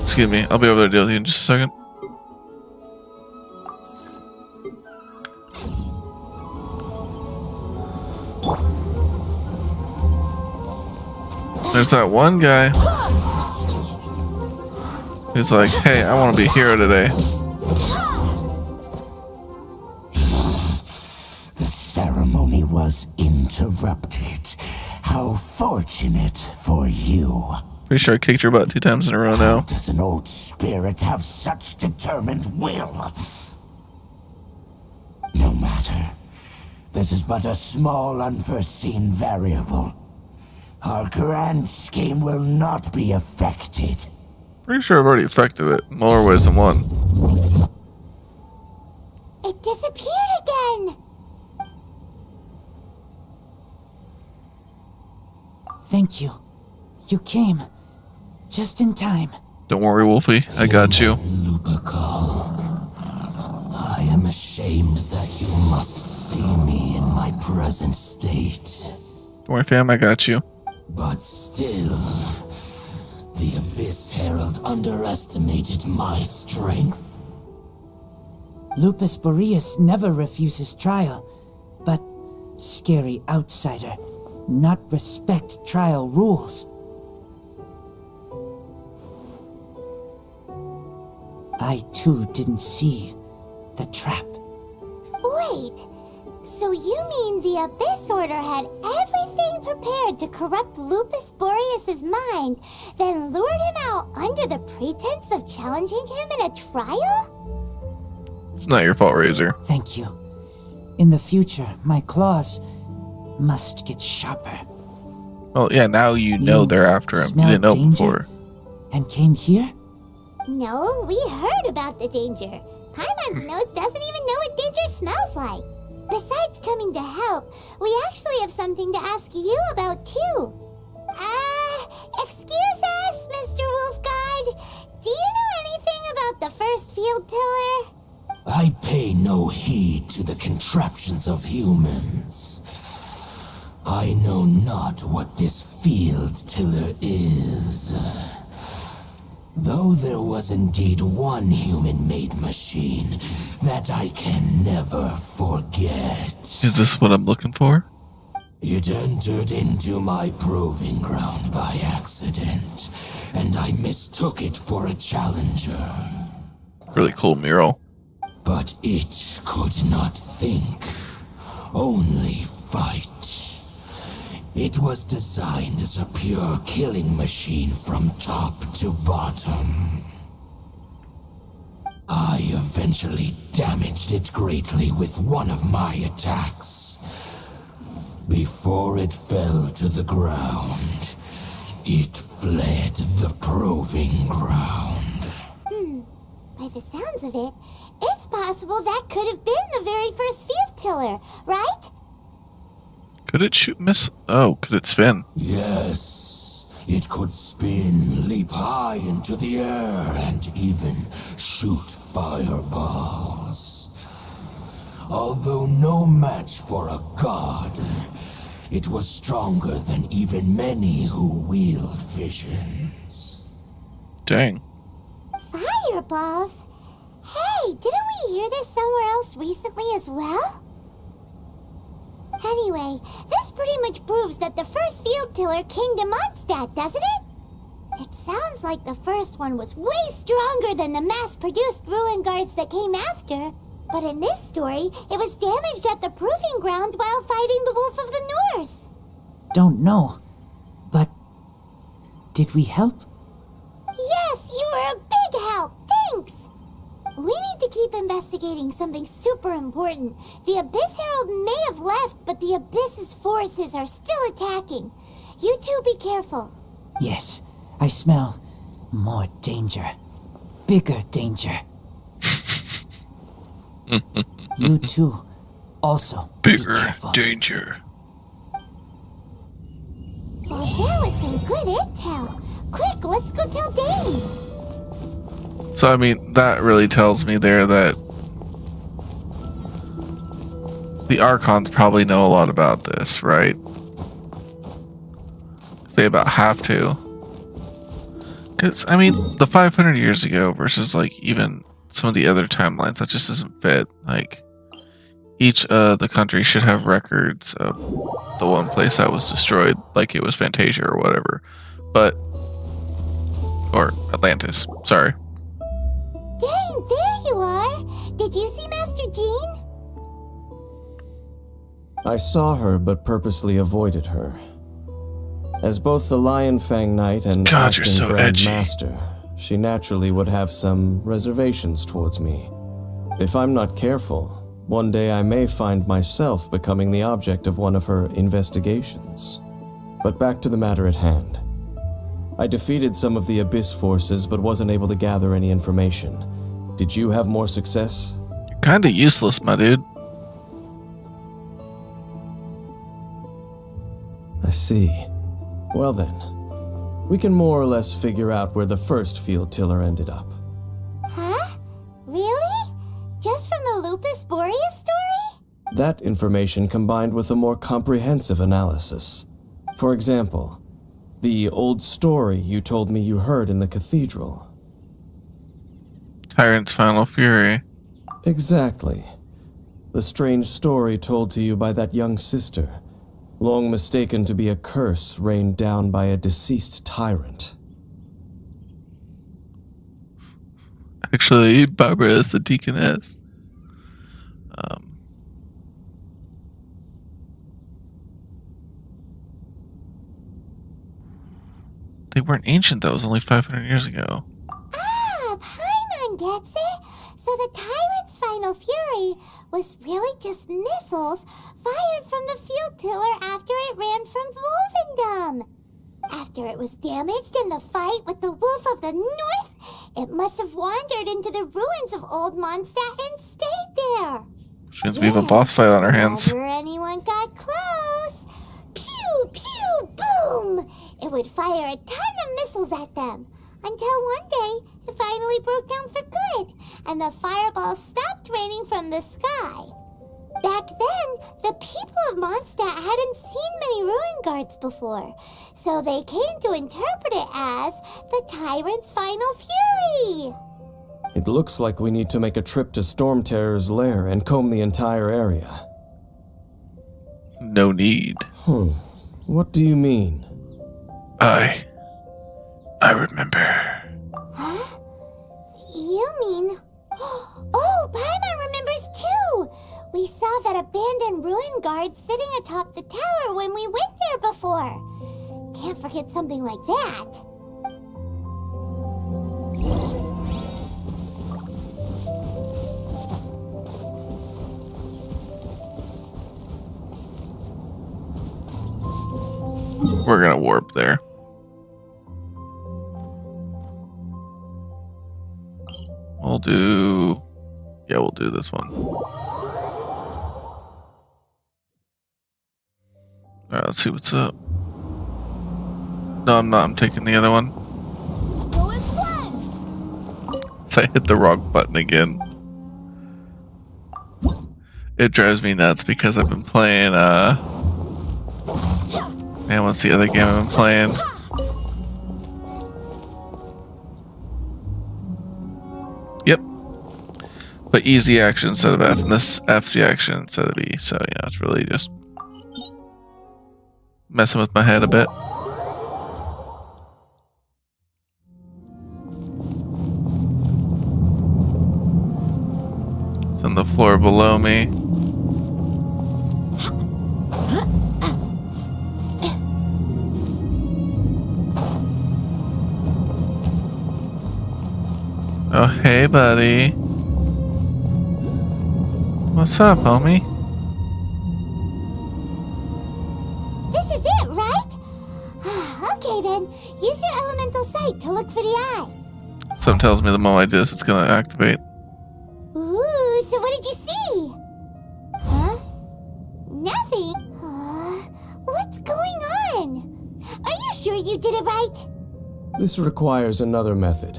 Excuse me, I'll be over there to deal with you in just a second. There's that one guy who's like, hey, I want to be a hero today. The ceremony was interrupted. How fortunate for you. Pretty sure I kicked your butt 2 times in a row now. Does an old spirit have such determined will? No matter. This is but a small unforeseen variable. Our grand scheme will not be affected. Pretty sure I've already affected it in more ways than one. It disappeared again! Thank you. You came. Just in time. Don't worry, Wolfie. I got you. Lupercal, I am ashamed that you must see me in my present state. Don't worry, fam. I got you. But still, the Abyss Herald underestimated my strength. Lupus Boreas never refuses trial, but scary outsider, not respect trial rules. I too didn't see the trap. Wait, so you mean the Abyss Order had everything prepared to corrupt Lupus Boreas' mind, then lured him out under the pretense of challenging him in a trial? It's not your fault, Razor. Thank you. In the future, my claws must get sharper. Oh, yeah, now you know they're after him. You smell didn't know danger? before. And came here? No, we heard about the danger. Paimon's nose doesn't even know what danger smells like. Besides coming to help, we actually have something to ask you about too. Excuse us, Mr. Wolf God. Do you know anything about the first field tiller? I pay no heed to the contraptions of humans. I know not what this field tiller is. Though there was indeed one human-made machine that I can never forget. Is this what I'm looking for? It entered into my proving ground by accident, and I mistook it for a challenger. Really cool mural. But it could not think, only fight. It was designed as a pure killing machine from top to bottom. I eventually damaged it greatly with one of my attacks. Before it fell to the ground, it fled the proving ground. By the sounds of it, it's possible that could have been the very first field tiller, right? Could it shoot Oh, could it spin? Yes, it could spin, leap high into the air, and even shoot fireballs. Although no match for a god, it was stronger than even many who wield visions. Dang. Fireballs? Hey, didn't we hear this somewhere else recently as well? Anyway, this pretty much proves that the first field tiller came to Mondstadt, doesn't it? It sounds like the first one was way stronger than the mass-produced ruin guards that came after. But in this story, it was damaged at the proving ground while fighting the Wolf of the North. Don't know. But did we help? Yes, you were a big help. Thanks. We need to keep investigating something super important. The Abyss Herald may have left, but the Abyss's forces are still attacking. You two be careful. Yes, I smell more danger. Bigger danger. You two also be Bigger careful. danger. Well, there was some good intel. Quick, let's go tell Dane. So, I mean, that really tells me there that the Archons probably know a lot about this, right? They about have to. Because, I mean, the 500 years ago versus, like, even some of the other timelines, that just doesn't fit. Like, each the country should have records of the one place that was destroyed, like it was Fantasia or whatever. But, or Atlantis, sorry. Dane, there you are. Did you see Master Jean? I saw her, but purposely avoided her. As both the Lion Fang Knight and God, you're acting so Grand edgy. Master, she naturally would have some reservations towards me. If I'm not careful, one day I may find myself becoming the object of one of her investigations. But back to the matter at hand. I defeated some of the Abyss forces, but wasn't able to gather any information. Did you have more success? You're kinda useless, my dude. I see. Well then, we can more or less figure out where the first field tiller ended up. Huh? Really? Just from the Lupus Boreas story? That information combined with a more comprehensive analysis. For example, the old story you told me you heard in the cathedral. Tyrant's Final Fury. Exactly. The strange story told to you by that young sister, long mistaken to be a curse rained down by a deceased tyrant. Actually, Barbara is the deaconess. They weren't ancient, though. It was only 500 years ago. Ah, Paimon gets it. So the Tyrant's Final Fury was really just missiles fired from the field tiller after it ran from Wolvendom. After it was damaged in the fight with the Wolf of the North, it must have wandered into the ruins of Old Mondstadt and stayed there. She means we have a boss fight on our hands. Whenever anyone got close, pew, pew, boom! It would fire a ton of missiles at them. Until one day, it finally broke down for good, and the fireballs stopped raining from the sky. Back then, the people of Mondstadt hadn't seen many ruin guards before, so they came to interpret it as the Tyrant's Final Fury. It looks like we need to make a trip to Storm Terror's lair and comb the entire area. No need. What do you mean? I remember. Huh? You mean... Oh, Paimon remembers too! We saw that abandoned ruin guard sitting atop the tower when we went here before. Can't forget something like that. We're gonna warp there. We'll do this one. Alright, let's see what's up. No, I'm not. I'm taking the other one. Go as one. So I hit the wrong button again. It drives me nuts because I've been playing, man, what's the other game I've been playing? Yep. But easy action instead of F, and this F's the action instead of E, so yeah, it's really just messing with my head a bit. It's on the floor below me. Oh, hey, buddy. What's up, homie? This is it, right? Okay then, use your elemental sight to look for the eye. Something tells me the moment I do this, it's gonna activate. Ooh, so what did you see? Huh? Nothing? What's going on? Are you sure you did it right? This requires another method.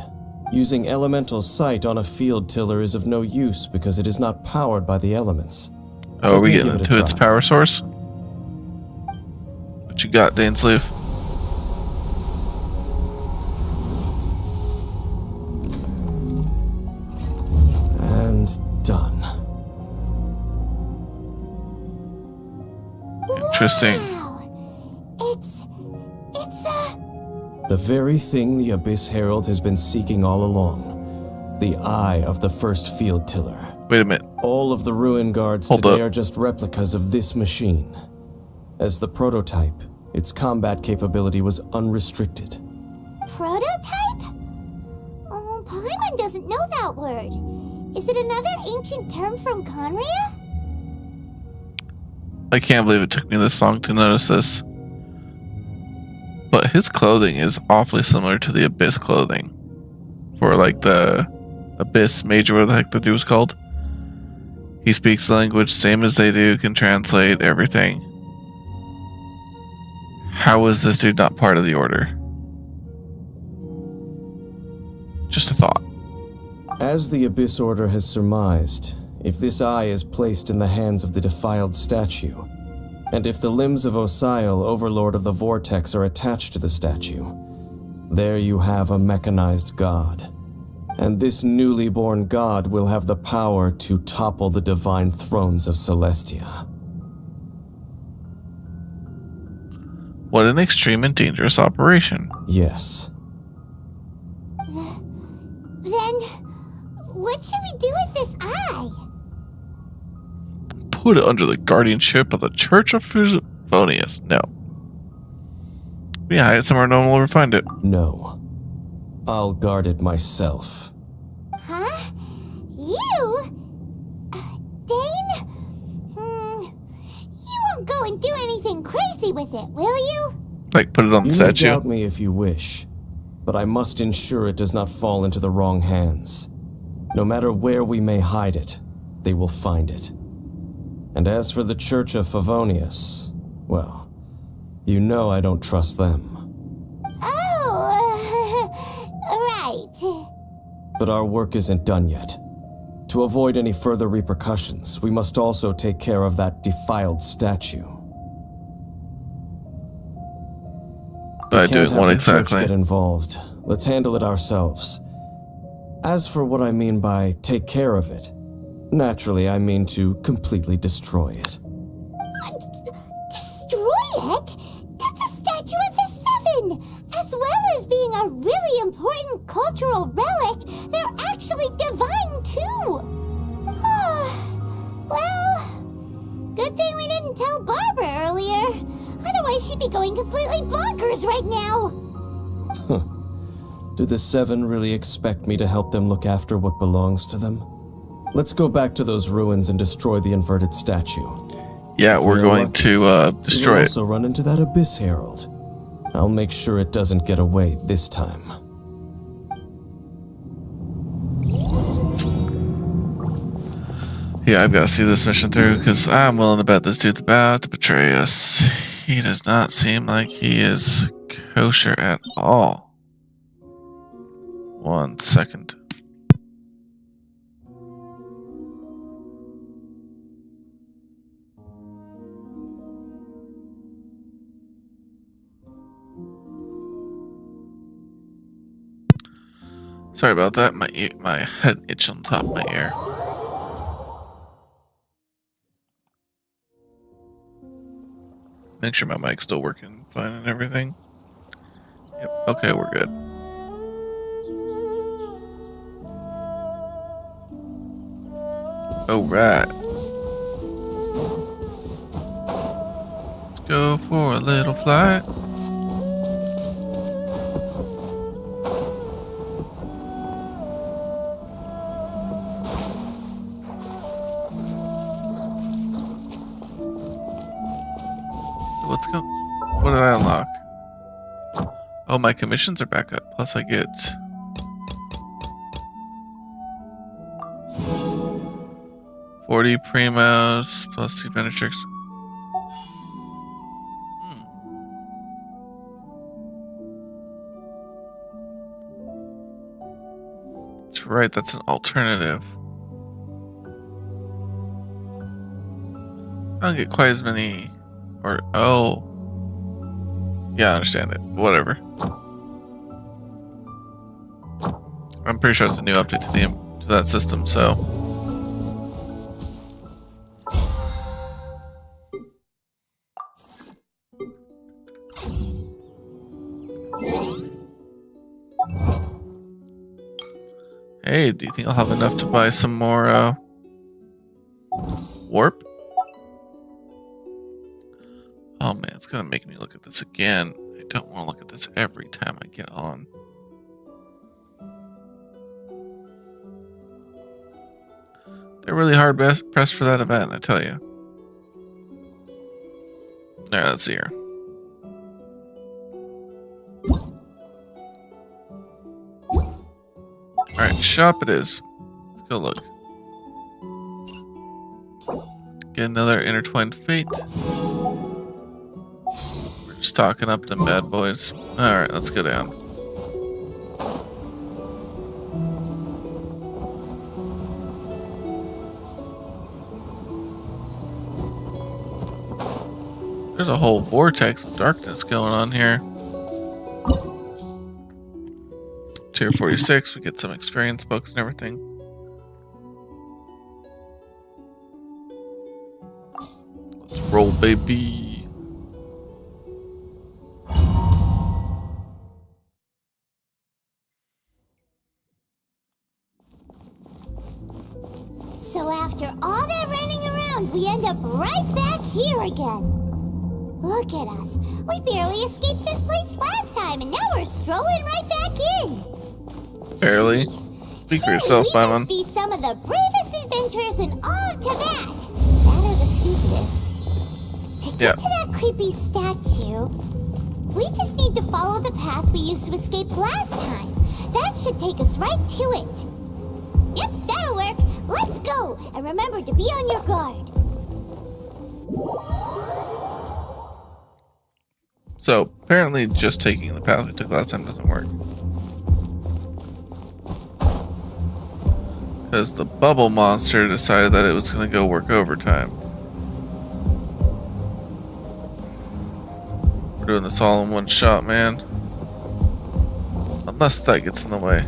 Using elemental sight on a field tiller is of no use because it is not powered by the elements. Oh, are we Let me getting give it a into its try. power source? What you got, Dainsleif? And done. Interesting. Wow. It's The very thing the Abyss Herald has been seeking all along. The eye of the first field tiller. Wait a minute. All of the ruin guards Hold today up. are just replicas of this machine. As the prototype, its combat capability was unrestricted. prototype? Oh, Paimon doesn't know that word. Is it another ancient term from Conria? I can't believe it took me this long to notice this. But his clothing is awfully similar to the Abyss clothing. For like the Abyss Major, what the heck the dude was called. He speaks the language same as they do, can translate everything. How is this dude not part of the order? Just a thought. As the Abyss Order has surmised, if this eye is placed in the hands of the defiled statue, and if the limbs of Osial, Overlord of the Vortex, are attached to the statue, there you have a mechanized god. And this newly born god will have the power to topple the divine thrones of Celestia. What an extreme and dangerous operation. Yes. Then, what should we do with this eye? Put it under the guardianship of the Church of Favonius. No. We hide it somewhere no one will ever find it. No. I'll guard it myself. Huh? You? Dane? You won't go and do anything crazy with it, will you? Like, put it on the You may statue. doubt me if you wish, but I must ensure it does not fall into the wrong hands. No matter where we may hide it, they will find it. And as for the Church of Favonius, well, you know I don't trust them. Oh, right. But our work isn't done yet. To avoid any further repercussions, we must also take care of that defiled statue. But Can't doing have what the church exactly? get involved. Let's handle it ourselves. As for what I mean by take care of it, naturally I mean to completely destroy it. Destroy it? That's a statue of the Seven! As well as being a really important cultural relic, they're actually divine too! Well, good thing we didn't tell Barbara earlier. Otherwise she'd be Do the Seven really expect me to help them look after what belongs to them? Let's go back to those ruins and destroy the inverted statue. Yeah, If we're we are going lucky, to destroy we'll it. also run into that Abyss Herald. I'll make sure it doesn't get away this time. Yeah, I've got to see this mission through because I'm willing to bet this dude's about to betray us. He does not seem like he is kosher at all. 1 second. Sorry about that. My head itch on the top of my ear. Make sure my mic's still working fine and everything. Yep. Okay, we're good. All right. Let's go for a little flight. Let's go. What did I unlock? Oh, my commissions are back up. Plus I get... $40 primos plus advantage tricks. That's right, that's an alternative. I don't get quite as many... Or, oh. Yeah, I understand it. Whatever. I'm pretty sure it's a new update to that system, so... Hey, do you think I'll have enough to buy some more, warp? Oh man, it's gonna make me look at this again. I don't want to look at this every time I get on. They're really hard pressed for that event, I tell you. Alright, let's see here. Alright, shop it is. Let's go look. Get another intertwined fate. We're stocking up them bad boys. Alright, let's go down. There's a whole vortex of darkness going on here. Tier 46, we get some experience books and everything. Let's roll, baby. So after all that running around, we end up right back here again. Look at us. We barely escaped this place last time, and now we're strolling right back in. Barely. Speak for yourself, we Paimon. must be some of the bravest adventurers in all of Teyvat. That or the stupidest. To get to that creepy statue, we just need to follow the path we used to escape last time. That should take us right to it. Yep, that'll work. Let's go. And remember to be on your guard. So, apparently just taking the path we took last time doesn't work. Because the bubble monster decided that it was going to go work overtime. We're doing this all in one shot, man. Unless that gets in the way.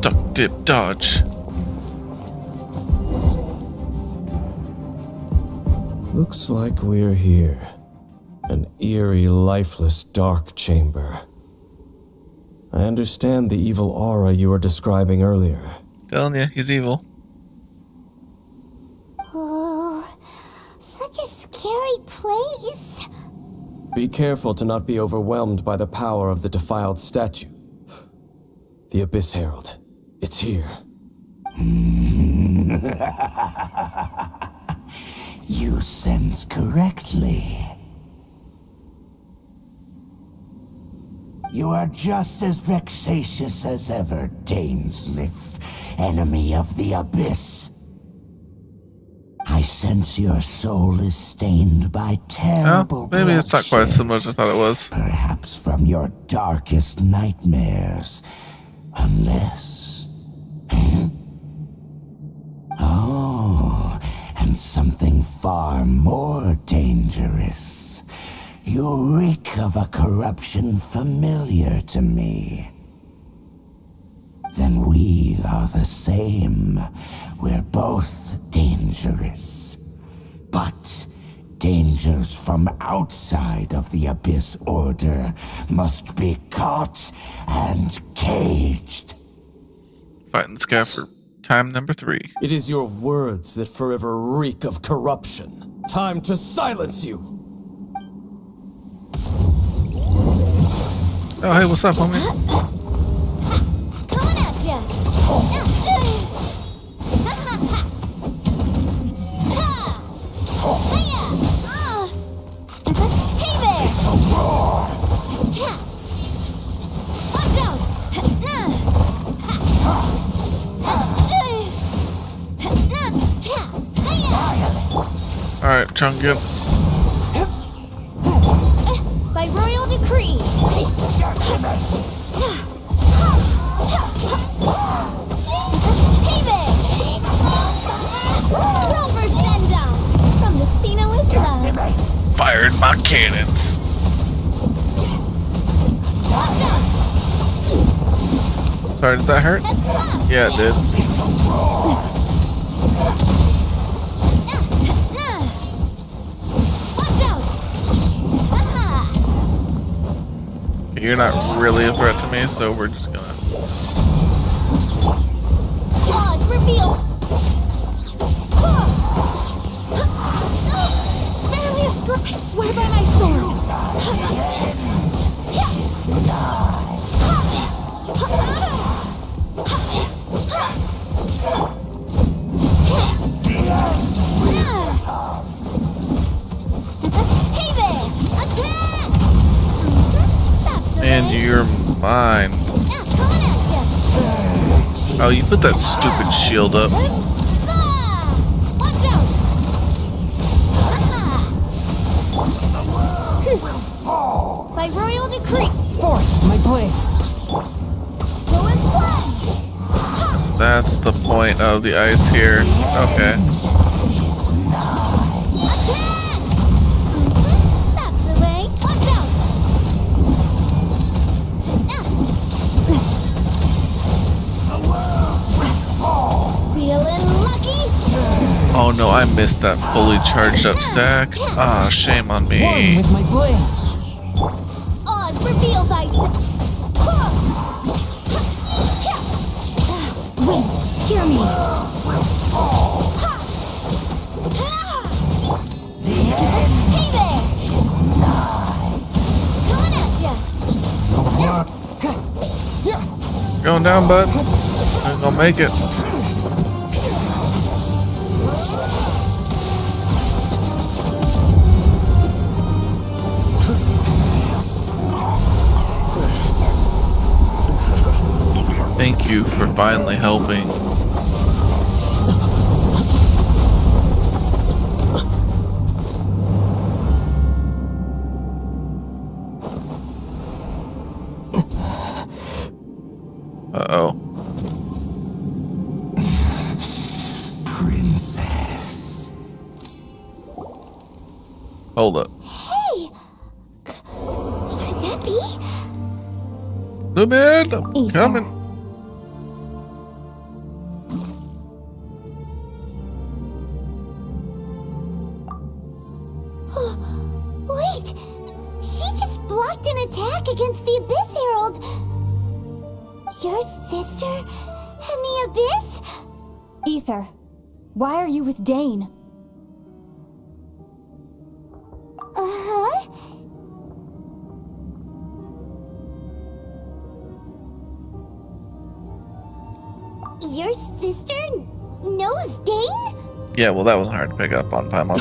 Duck, dip, dodge. Looks like we're here. An eerie, lifeless, dark chamber. I understand the evil aura you were describing earlier. Telling you, he's evil. Oh, scary place. Be careful to not be overwhelmed by the power of the defiled statue. The Abyss Herald. It's here. You sense correctly. You are just as vexatious as ever, Daneslith, enemy of the Abyss. I sense your soul is stained by terrible maybe it's not quite as bloodshed, similar as I thought it was. perhaps from your darkest nightmares. Unless... Oh, and something far more dangerous. You reek of a corruption familiar to me. Then we are the same. We're both dangerous. But dangers from outside of the Abyss Order must be caught and caged. Fighting this guy for time number 3. It is your words that forever reek of corruption. Time to silence you! Oh, hey, what's up, homie? Coming at ya! Hey there! Watch out! Alright, chunk it. By royal decree! Hey there! Silver send-up from the Spina with love. Fired my cannons. Watch out! Sorry, did that hurt? Yeah, it did. Watch out! Okay, you're not really a threat to me, so we're just gonna... Jaws reveal! Barely a script, I swear by my sword! Hey there! Attack! That's the And way. you're mine. Coming at ya! Oh, you put that stupid shield up. Watch out! By royal decree, Forth, my blade. go as planned. That's the point of the ice here. Okay. Attack! That's the way. Watch out! Feeling lucky? Oh no, I missed that fully charged up stack. Ah, shame on One me. with my blade. Odds reveal thyself. Wait, hear me. Hey there! Coming at ya! Going down, bud. Ain't gonna make it. Thank you for finally helping. Uh-oh. Princess. Hold up. Hey! Could that be? Come in. I'm Ether. coming. Wait! She just blocked an attack against the Abyss Herald! Your sister and the Abyss? Ether, why are you with Dane? Your sister knows Dane? Yeah, well, that wasn't hard to pick up on, Paimon.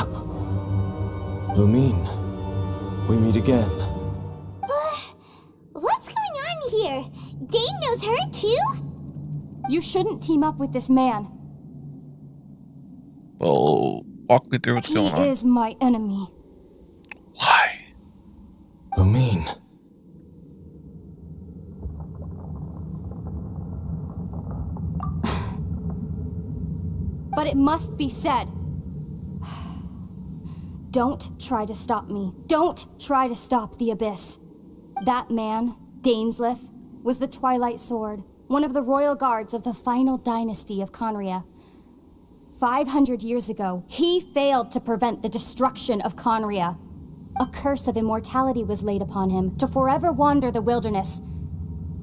Lumine, we meet again. What's going on here? Dane knows her too? You shouldn't team up with this man. Well, walk me through what's going on. He is my enemy. Why? Lumine. But it must be said. Don't try to stop me. Don't try to stop the Abyss. That man, Dainsleif, was the Twilight Sword, one of the royal guards of the final dynasty of Conria. 500 years ago, he failed to prevent the destruction of Conria. A curse of immortality was laid upon him to forever wander the wilderness,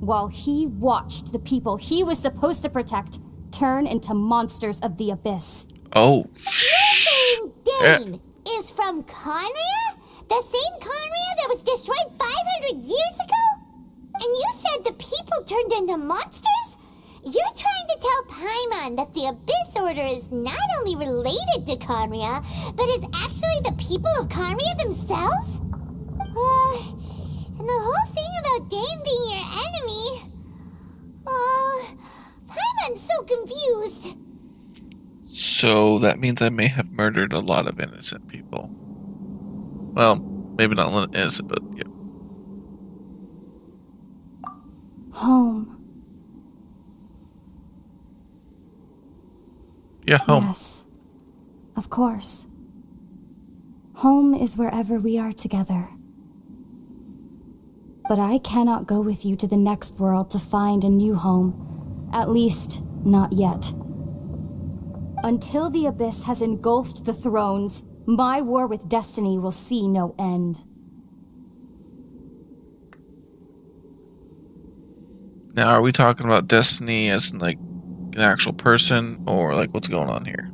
while he watched the people he was supposed to protect turn into monsters of the Abyss. Oh, Dane is from Conria? The same Conria that was destroyed 500 years ago? And you said the people turned into monsters? You're trying to tell Paimon that the Abyss Order is not only related to Conria, but is actually the people of Conria themselves? And the whole thing about Dane being your enemy... Paimon's so confused. so that means I may have murdered a lot of innocent people. Well, maybe not innocent, but yeah. Home. Yeah, home. Yes, of course. Home is wherever we are together. But I cannot go with you to the next world to find a new home. At least, not yet. Until the Abyss has engulfed the thrones, my war with destiny will see no end. Now, are we talking about destiny as in, like, an actual person, or like what's going on here?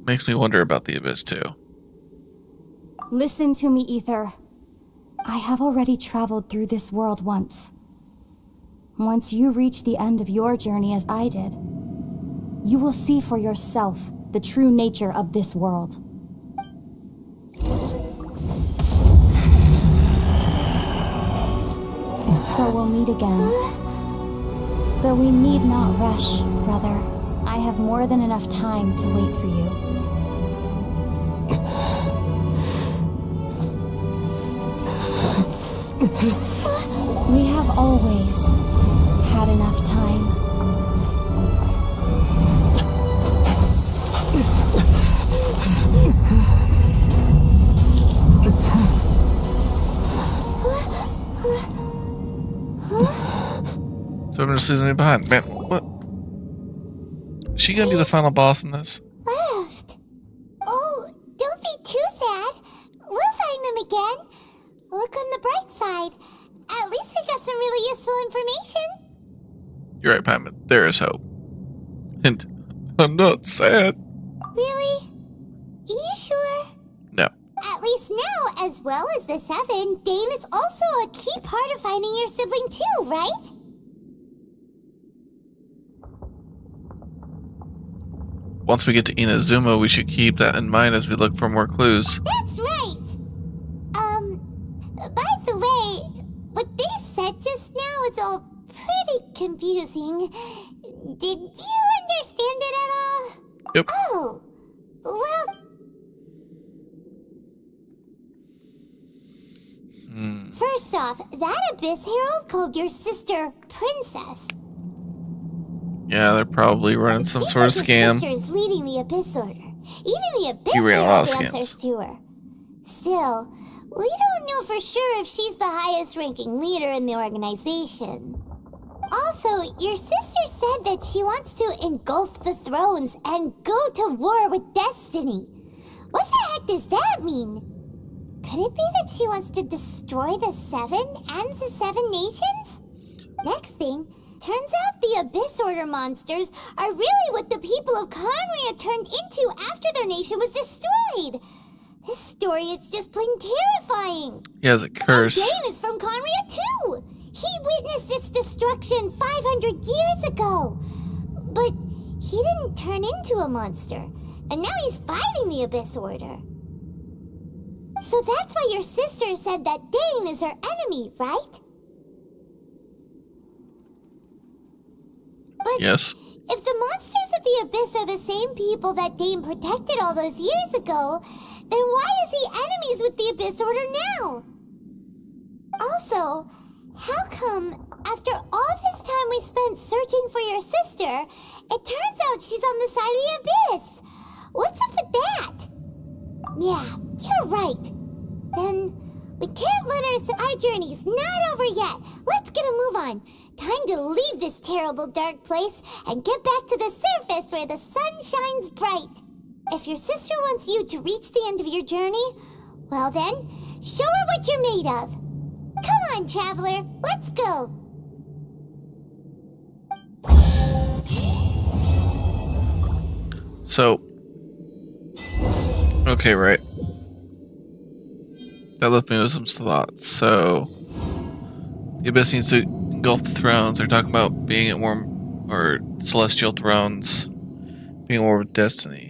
Makes me wonder about the Abyss too. Listen to me, Ether. I have already traveled through this world once. Once you reach the end of your journey as I did, you will see for yourself the true nature of this world. So we'll meet again. Though we need not rush, brother. I have more than enough time to wait for you. We have always had enough time. So I'm just leaving me behind. Man, what? Is she gonna be the final boss in this? Left. Oh, don't be too sad. We'll find them again. Look on the bright side. At least we got some really useful information. You're right, Paimon. There is hope. And I'm not sad. Really? You sure? No. At least now, as well as the Seven, Dane is also a key part of finding your sibling too, right? Once we get to Inazuma, we should keep that in mind as we look for more clues. That's right. By the way, what they said just now is all pretty confusing. Did you understand it at all? Yep. Oh, well... First off, that Abyss Herald called your sister Princess. Yeah, they're probably running some sort of Your scam. sister is leading the Abyss Order. Even the Abyss He ran a lot of Herald answers to her. Still, we don't know for sure if she's the highest-ranking leader in the organization. Also, your sister said that she wants to engulf the thrones and go to war with destiny. What the heck does that mean? Could it be that she wants to destroy the Seven and the Seven Nations? Next thing, turns out the Abyss Order monsters are really what the people of Conria turned into after their nation was destroyed. This story is just plain terrifying. He has a curse. And Dane is from Conria too. He witnessed its destruction destruction 500 years ago. But he didn't turn into a monster, and now he's fighting the Abyss Order. So that's why your sister said that Dane is her enemy, right? But Yes. if the monsters of the Abyss are the same people that Dane protected all those years ago, then why is he enemies with the Abyss Order now? Also, how come, after all this time we spent searching for your sister, it turns out she's on the side of the Abyss? What's up with that? Yeah, you're right. Then, we can't let our journey's not over yet. Let's get a move on. Time to leave this terrible dark place and get back to the surface where the sun shines bright. If your sister wants you to reach the end of your journey, well then, show her what you're made of. Come on, traveler, let's go. So, okay, right. That left me with some thoughts. So, the Abyss needs to engulf the thrones. They're talking about being at war, or celestial thrones, being at war with destiny.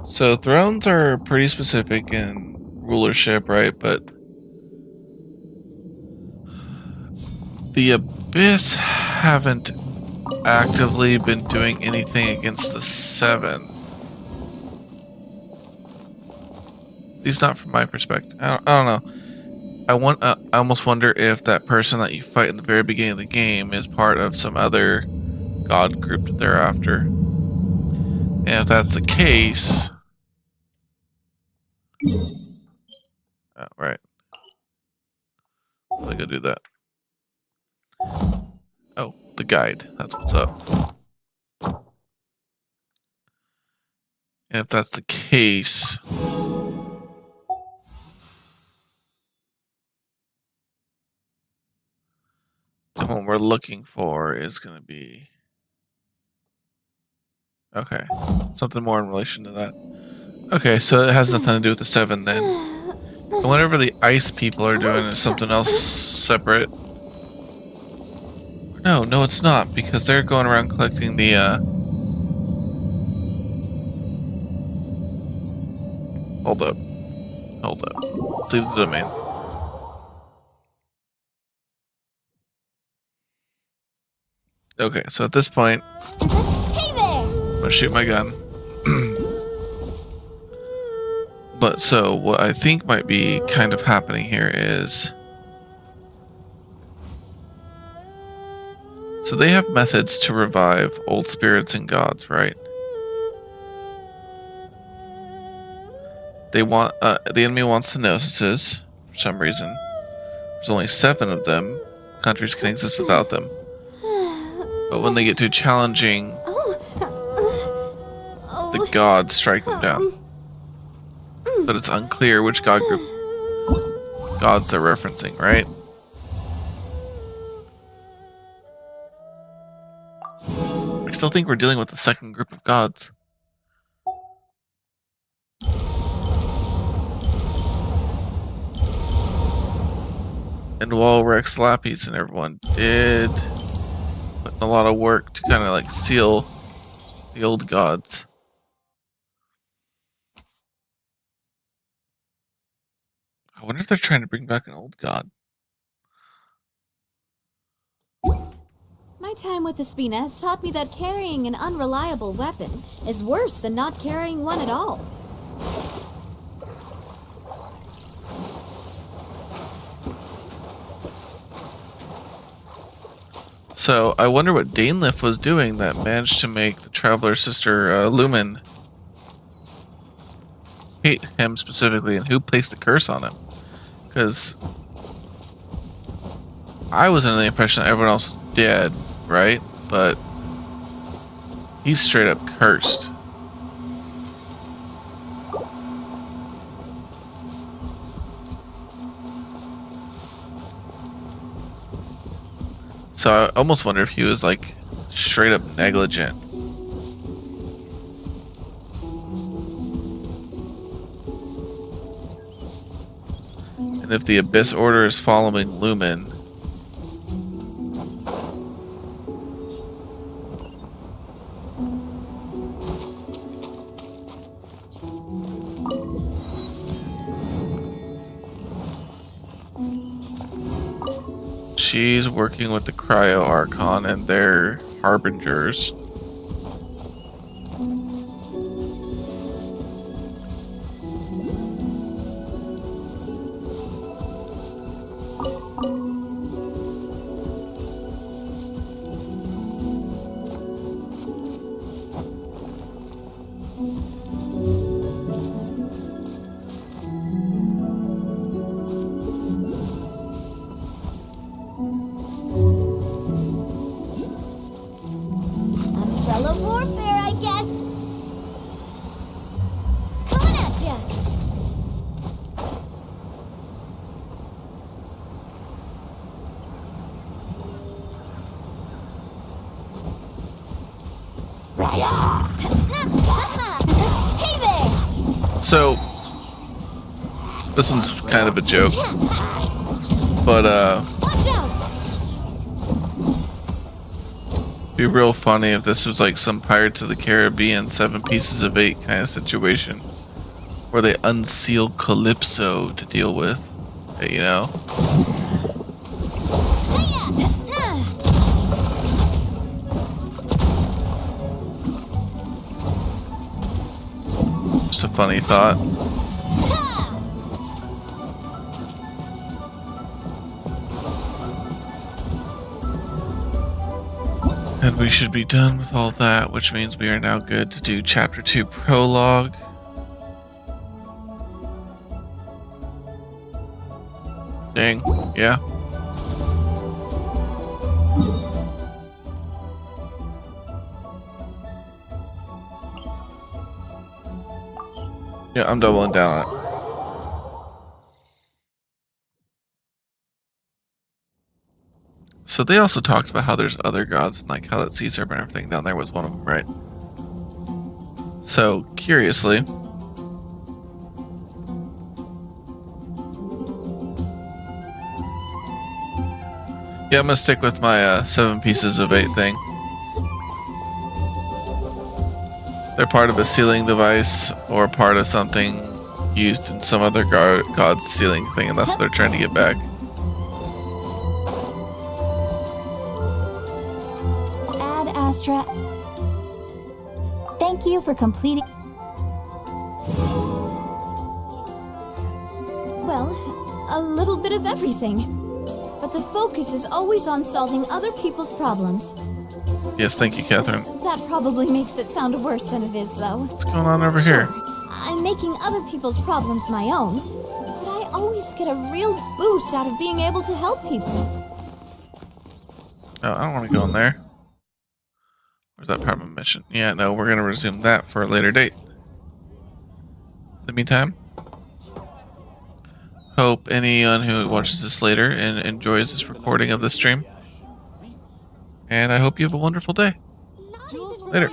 So, thrones are pretty specific in rulership, right? But the Abyss haven't actively been doing anything against the Seven. At least not from my perspective. I don't know. I almost wonder if that person that you fight in the very beginning of the game is part of some other god group that they're after. And if that's the case... Oh, right. I gotta do that. Oh, the guide. That's what's up. And if that's the case... then what we're looking for is going to be... Okay. Something more in relation to that. Okay, so it has nothing to do with the Seven then. And whatever the ice people are doing is something else separate. No, it's not, because they're going around collecting the, Hold up. Let's leave the domain. Okay, so at this point, Hey there! I'm gonna shoot my gun. But so, what I think might be kind of happening here is... So they have methods to revive old spirits and gods, right? They want, the enemy wants the Gnosis, for some reason. There's only 7 of them. Countries can exist without them. But when they get too challenging, the gods strike them down. But it's unclear which god group gods they're referencing, right? I still think we're dealing with the second group of gods. And while Rex Lapis and everyone did put in a lot of work to kind of like seal the old gods, I wonder if they're trying to bring back an old god. My time with the Spina has taught me that carrying an unreliable weapon is worse than not carrying one at all. So I wonder what Danelif was doing that managed to make the Traveler's sister Lumen hate him specifically, and who placed the curse on him. Because I was under the impression that everyone else was dead, right? But he's straight up cursed. So I almost wonder if he was like straight up negligent. And if the Abyss Order is following Lumen, she's working with the Cryo Archon and their harbingers. Umbrella warfare, I guess. Coming at ya. Hey there. So, this one's kind of a joke, but Watch out. be real funny if this was like some Pirates of the Caribbean 7 Pieces of 8 kind of situation where they unseal Calypso to deal with, you know? Just a funny thought. And we should be done with all that, which means we are now good to do Chapter 2 Prologue. Dang, yeah. Yeah, I'm doubling down on it. So they also talked about how there's other gods, and like how that sea serpent and everything down there was one of them, right? So, curiously, yeah, I'm gonna stick with my 7 Pieces of 8 thing. They're part of a sealing device or part of something used in some other god's sealing thing, and that's what they're trying to get back. Ad Astra. Thank you for completing. Well, a little bit of everything. But the focus is always on solving other people's problems. Yes, thank you, Catherine. That probably makes it sound worse than it is, though. What's going on over here? I'm making other people's problems my own, but I always get a real boost out of being able to help people. Oh, I don't want to go in there. Where's that part of my mission? Yeah, no, we're going to resume that for a later date. In the meantime, hope anyone who watches this later and enjoys this recording of this stream. And I hope you have a wonderful day. Later.